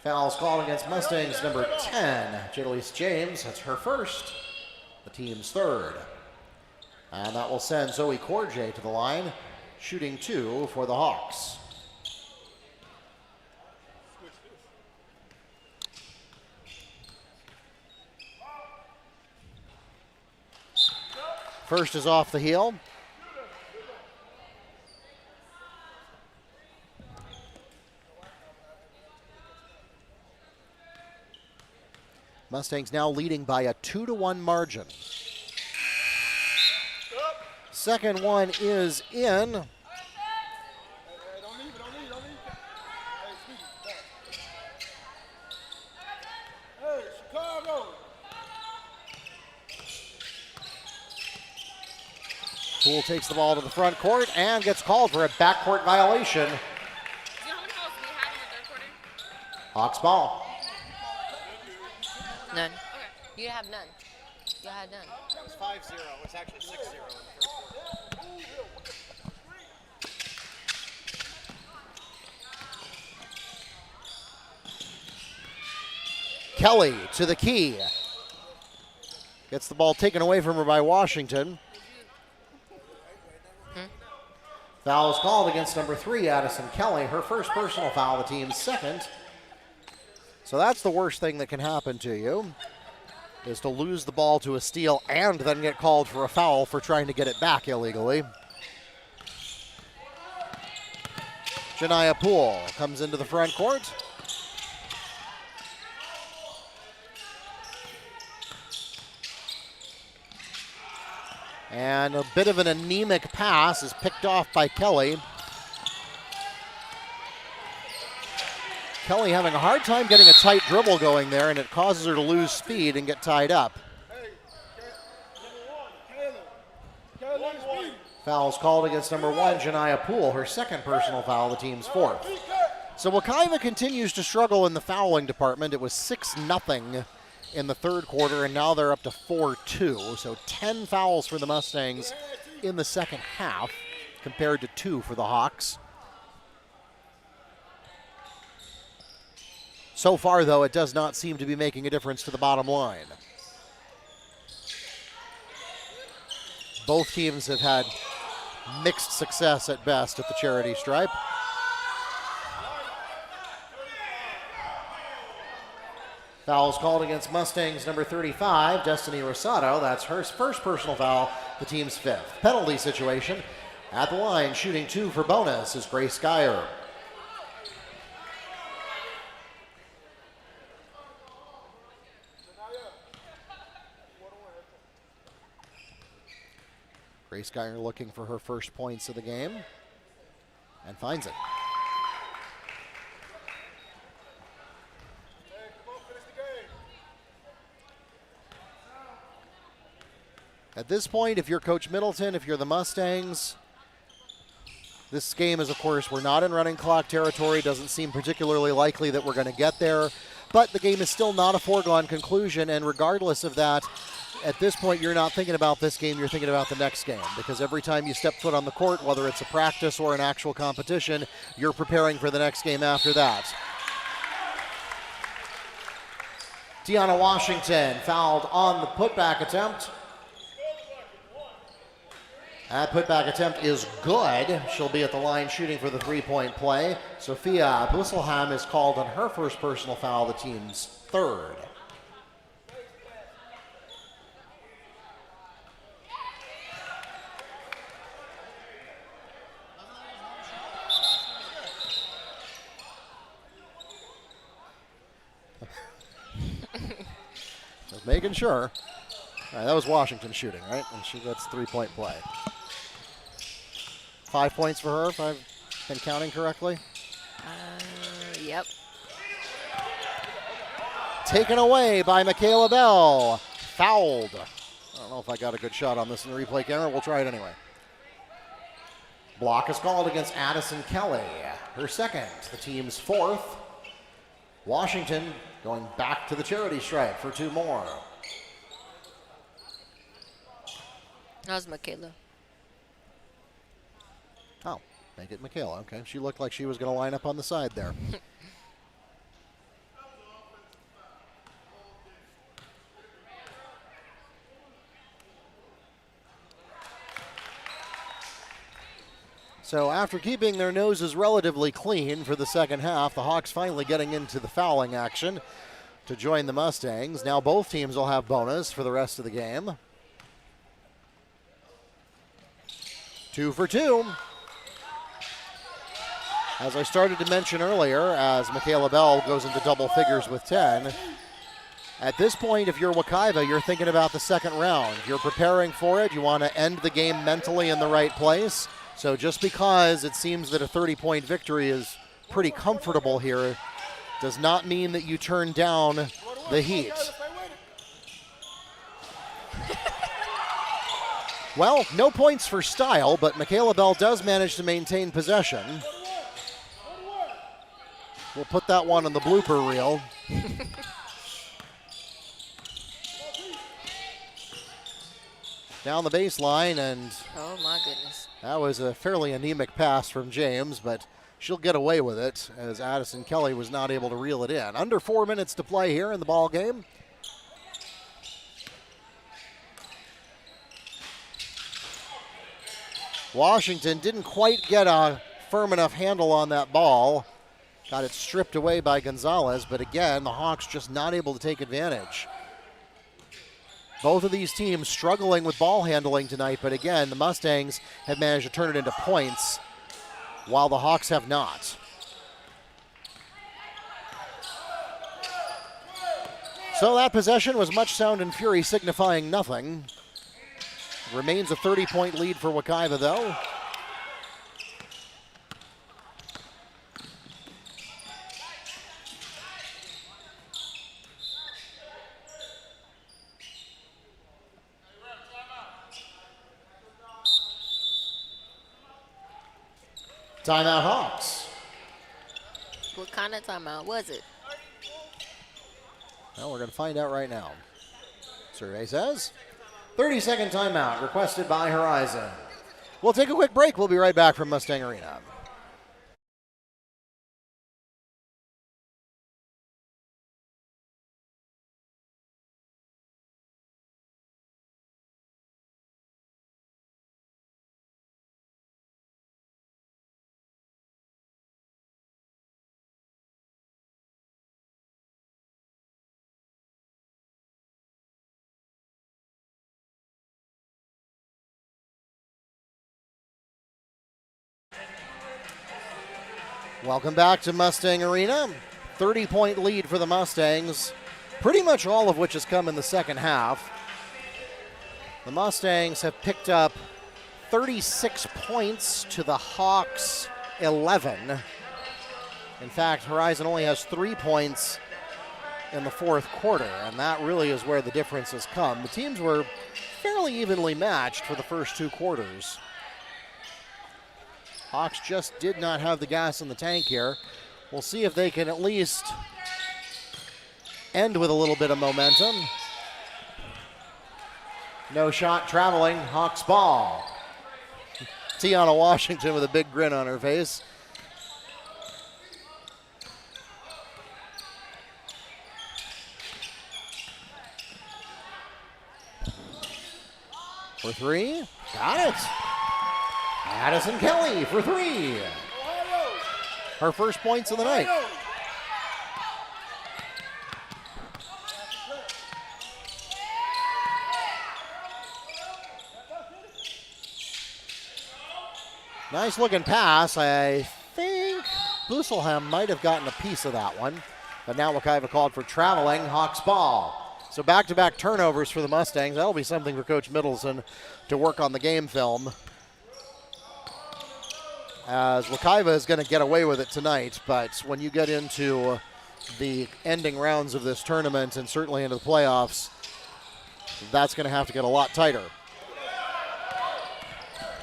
Fouls called against Mustangs number 10, Jadalise James. That's her first, the team's third. And that will send Zoe Corjay to the line, shooting 2 for the Hawks. First is off the heel. Mustangs now leading by a 2-1 margin. Second one is in. Don't leave it. Hey, Chicago. Poole takes the ball to the front court and gets called for a backcourt violation. Do you know how many fouls we had in the third quarter? Hawks ball. None. Okay. You have none. You had none. It was 5-0. It's actually 6-0 in the first quarter. Kelly to the key. Gets the ball taken away from her by Washington. Foul is called against number 3, Addison Kelly. Her first personal foul, the team's second. So that's the worst thing that can happen to you, is to lose the ball to a steal and then get called for a foul for trying to get it back illegally. Janiah Poole comes into the front court. And a bit of an anemic pass is picked off by Kelly. Kelly having a hard time getting a tight dribble going there, and it causes her to lose speed and get tied up. Hey, number 1, Caleb. Foul's called against number 1, Janiah Poole, her second personal foul, the team's fourth. So Wekiva continues to struggle in the fouling department. It was 6-0 in the third quarter, and now they're up to 4-2. So 10 fouls for the Mustangs in the second half compared to 2 for the Hawks. So far, though, it does not seem to be making a difference to the bottom line. Both teams have had mixed success at best at the charity stripe. Fouls called against Mustangs number 35, Destiny Rosado. That's her first personal foul, the team's fifth. Penalty situation at the line, shooting 2 for bonus is Grace Geyer. Grace Geyer looking for her first points of the game and finds it. At this point, if you're Coach Middleton, if you're the Mustangs, This game is, of course, we're not in running clock territory. Doesn't seem particularly likely that we're going to get there. But the game is still not a foregone conclusion, and regardless of that, at this point, you're not thinking about this game, you're thinking about the next game, because every time you step foot on the court, whether it's a practice or an actual competition, you're preparing for the next game after that. Deanna Washington fouled on the putback attempt. That putback attempt is good. She'll be at the line shooting for the three-point play. Sophia Busselheim is called on her first personal foul, the team's third. Just making sure. All right, that was Washington shooting, right? And she gets three-point play. 5 points for her, if I've been counting correctly. Yep. Taken away by Michaela Bell. Fouled. I don't know if I got a good shot on this in the replay camera. We'll try it anyway. Block is called against Addison Kelly. Her second, the team's fourth. Washington going back to the charity stripe for two more. That was Michaela. Oh, make it Michaela. Okay, she looked like she was going to line up on the side there. So after keeping their noses relatively clean for the second half, the Hawks finally getting into the fouling action to join the Mustangs. Now both teams will have bonus for the rest of the game. 2 for 2. As I started to mention earlier, as Michaela Bell goes into double figures with 10, at this point, if you're Wekiva, you're thinking about the second round. You're preparing for it. You want to end the game mentally in the right place. So just because it seems that a 30-point victory is pretty comfortable here does not mean that you turn down the heat. Well, no points for style, but Michaela Bell does manage to maintain possession. We'll put that one on the blooper reel. Down the baseline, and Oh my goodness. that was a fairly anemic pass from James, but she'll get away with it as Addison Kelly was not able to reel it in. Under 4 minutes to play here in the ball game. Washington didn't quite get a firm enough handle on that ball. Got it stripped away by Gonzalez, but again, the Hawks just not able to take advantage. Both of these teams struggling with ball handling tonight, but again, the Mustangs have managed to turn it into points, while the Hawks have not. So that possession was much sound and fury, signifying nothing. Remains a 30-point lead for Wekiva, though. Timeout Hawks. What kind of timeout was it? Well, we're going to find out right now. Survey says 30-second timeout requested by Horizon. We'll take a quick break. We'll be right back from Mustang Arena. Welcome back to Mustang Arena. 30-point lead for the Mustangs, pretty much all of which has come in the second half. The Mustangs have picked up 36 points to the Hawks' 11. In fact, Horizon only has 3 points in the fourth quarter, and that really is where the difference has come. The teams were fairly evenly matched for the first two quarters. Hawks just did not have the gas in the tank here. We'll see if they can at least end with a little bit of momentum. No shot traveling, Hawks ball. Tiana Washington with a big grin on her face. For three, got it. Addison Kelly for three. Her first points of the night. Nice looking pass. I think Busselham might have gotten a piece of that one. But now Wekiva called for traveling, Hawks ball. So back-to-back turnovers for the Mustangs. That'll be something for Coach Middleton to work on the game film. As Wekiva is going to get away with it tonight, but when you get into the ending rounds of this tournament and certainly into the playoffs, that's going to have to get a lot tighter.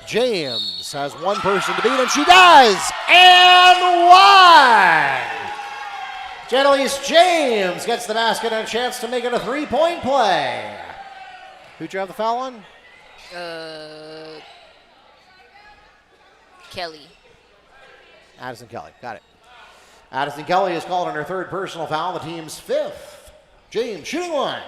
James has one person to beat, and she does! And one! Jennalise James gets the basket and a chance to make it a three-point play. Who'd you have the foul on? Kelly. Addison Kelly, got it. Addison Kelly is called on her third personal foul, the team's fifth. James shooting one.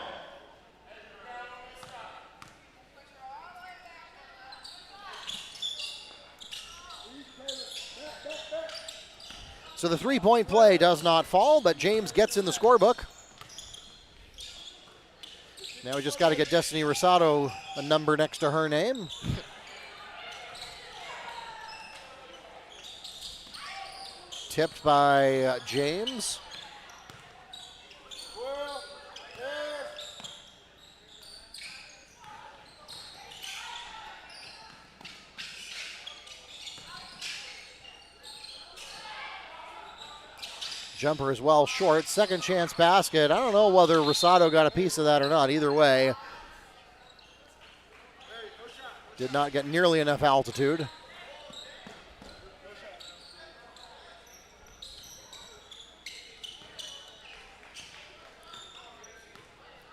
So the three-point play does not fall, but James gets in the scorebook. Now we just got to get Destiny Rosado a number next to her name. Tipped by James. Jumper is well short. Second chance basket. I don't know whether Rosado got a piece of that or not. Either way, did not get nearly enough altitude.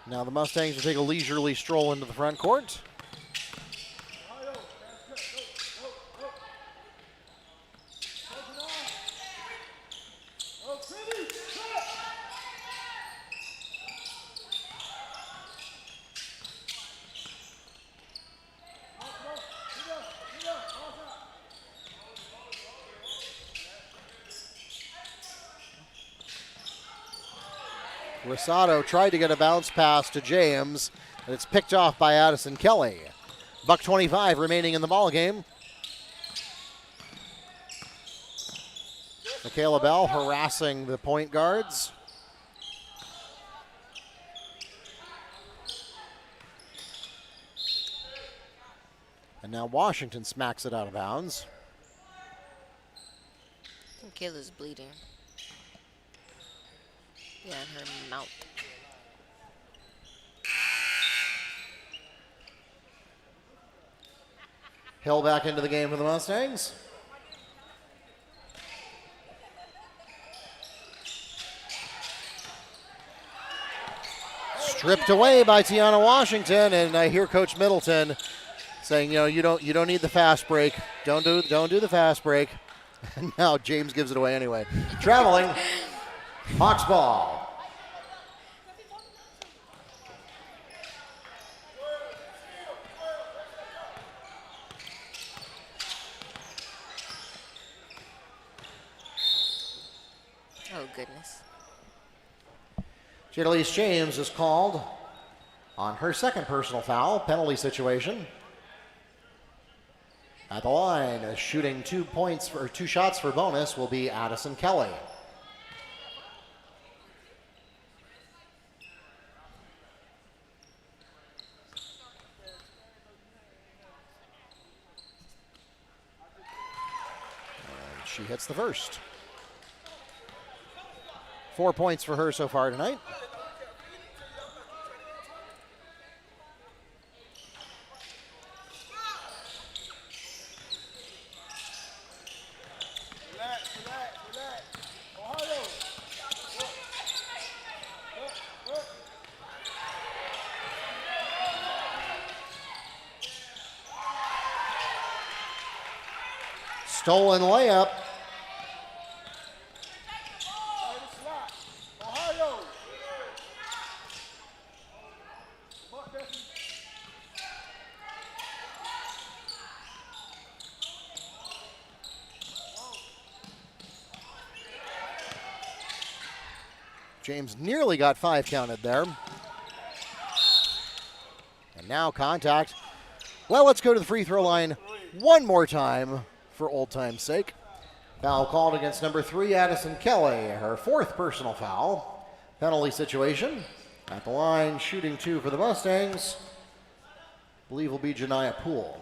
Now the Mustangs will take a leisurely stroll into the front court. Rosado tried to get a bounce pass to James, and it's picked off by Addison Kelly. $1:25 remaining in the ball game. Michaela Bell harassing the point guards. And now Washington smacks it out of bounds. I think Kayla's bleeding. Yeah, in her mouth. Hill back into the game for the Mustangs. Stripped away by Tiana Washington, and I hear Coach Middleton saying, you know, you don't need the fast break. Don't do the fast break. And now James gives it away anyway. Traveling. Hawks ball. Oh, goodness. Jennalise James is called on her second personal foul, penalty situation. At the line, shooting 2 shots for bonus will be Addison Kelly. And she hits the first. 4 points for her so far tonight. Stolen layup. Ohio. James nearly got 5 counted there. And now contact. Well, let's go to the free throw line one more time for old time's sake. Foul called against number 3, Addison Kelly. Her 4th personal foul. Penalty situation. At the line, shooting 2 for the Mustangs. Believe will be Janiyah Poole.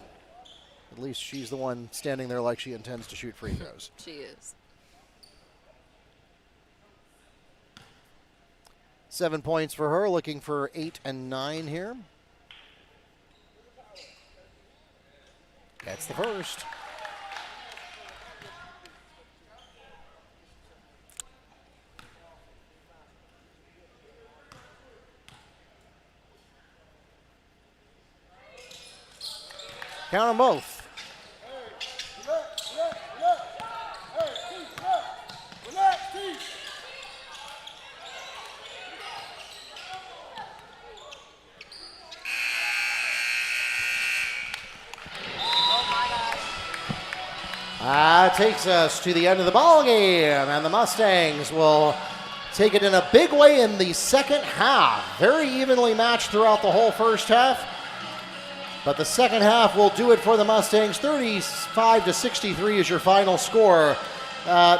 At least she's the one standing there like she intends to shoot free throws. She is. 7 points for her, looking for 8 and 9 here. That's the first. Count them both. That takes us to the end of the ball game, and the Mustangs will take it in a big way in the second half. Very evenly matched throughout the whole first half, but the second half will do it for the Mustangs. 35-63 is your final score.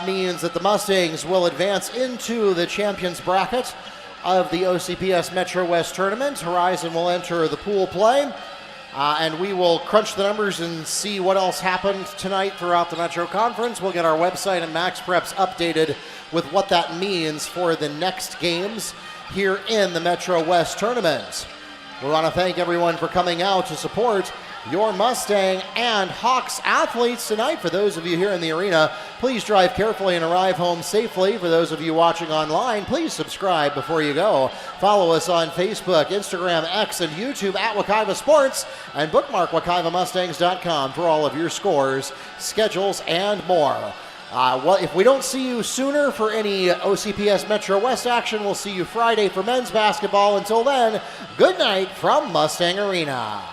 Means that the Mustangs will advance into the champions bracket of the OCPS Metro West Tournament. Horizon will enter the pool play. And we will crunch the numbers and see what else happened tonight throughout the Metro Conference. We'll get our website and Max Preps updated with what that means for the next games here in the Metro West Tournament. We want to thank everyone for coming out to support your Mustang and Hawks athletes tonight. For those of you here in the arena, please drive carefully and arrive home safely. For those of you watching online, please subscribe before you go. Follow us on Facebook, Instagram, X, and YouTube at Wekiva Sports, and bookmark WekivaMustangs.com for all of your scores, schedules, and more. Well, if we don't see you sooner for any OCPS Metro West action, we'll see you Friday for men's basketball. Until then, good night from Mustang Arena.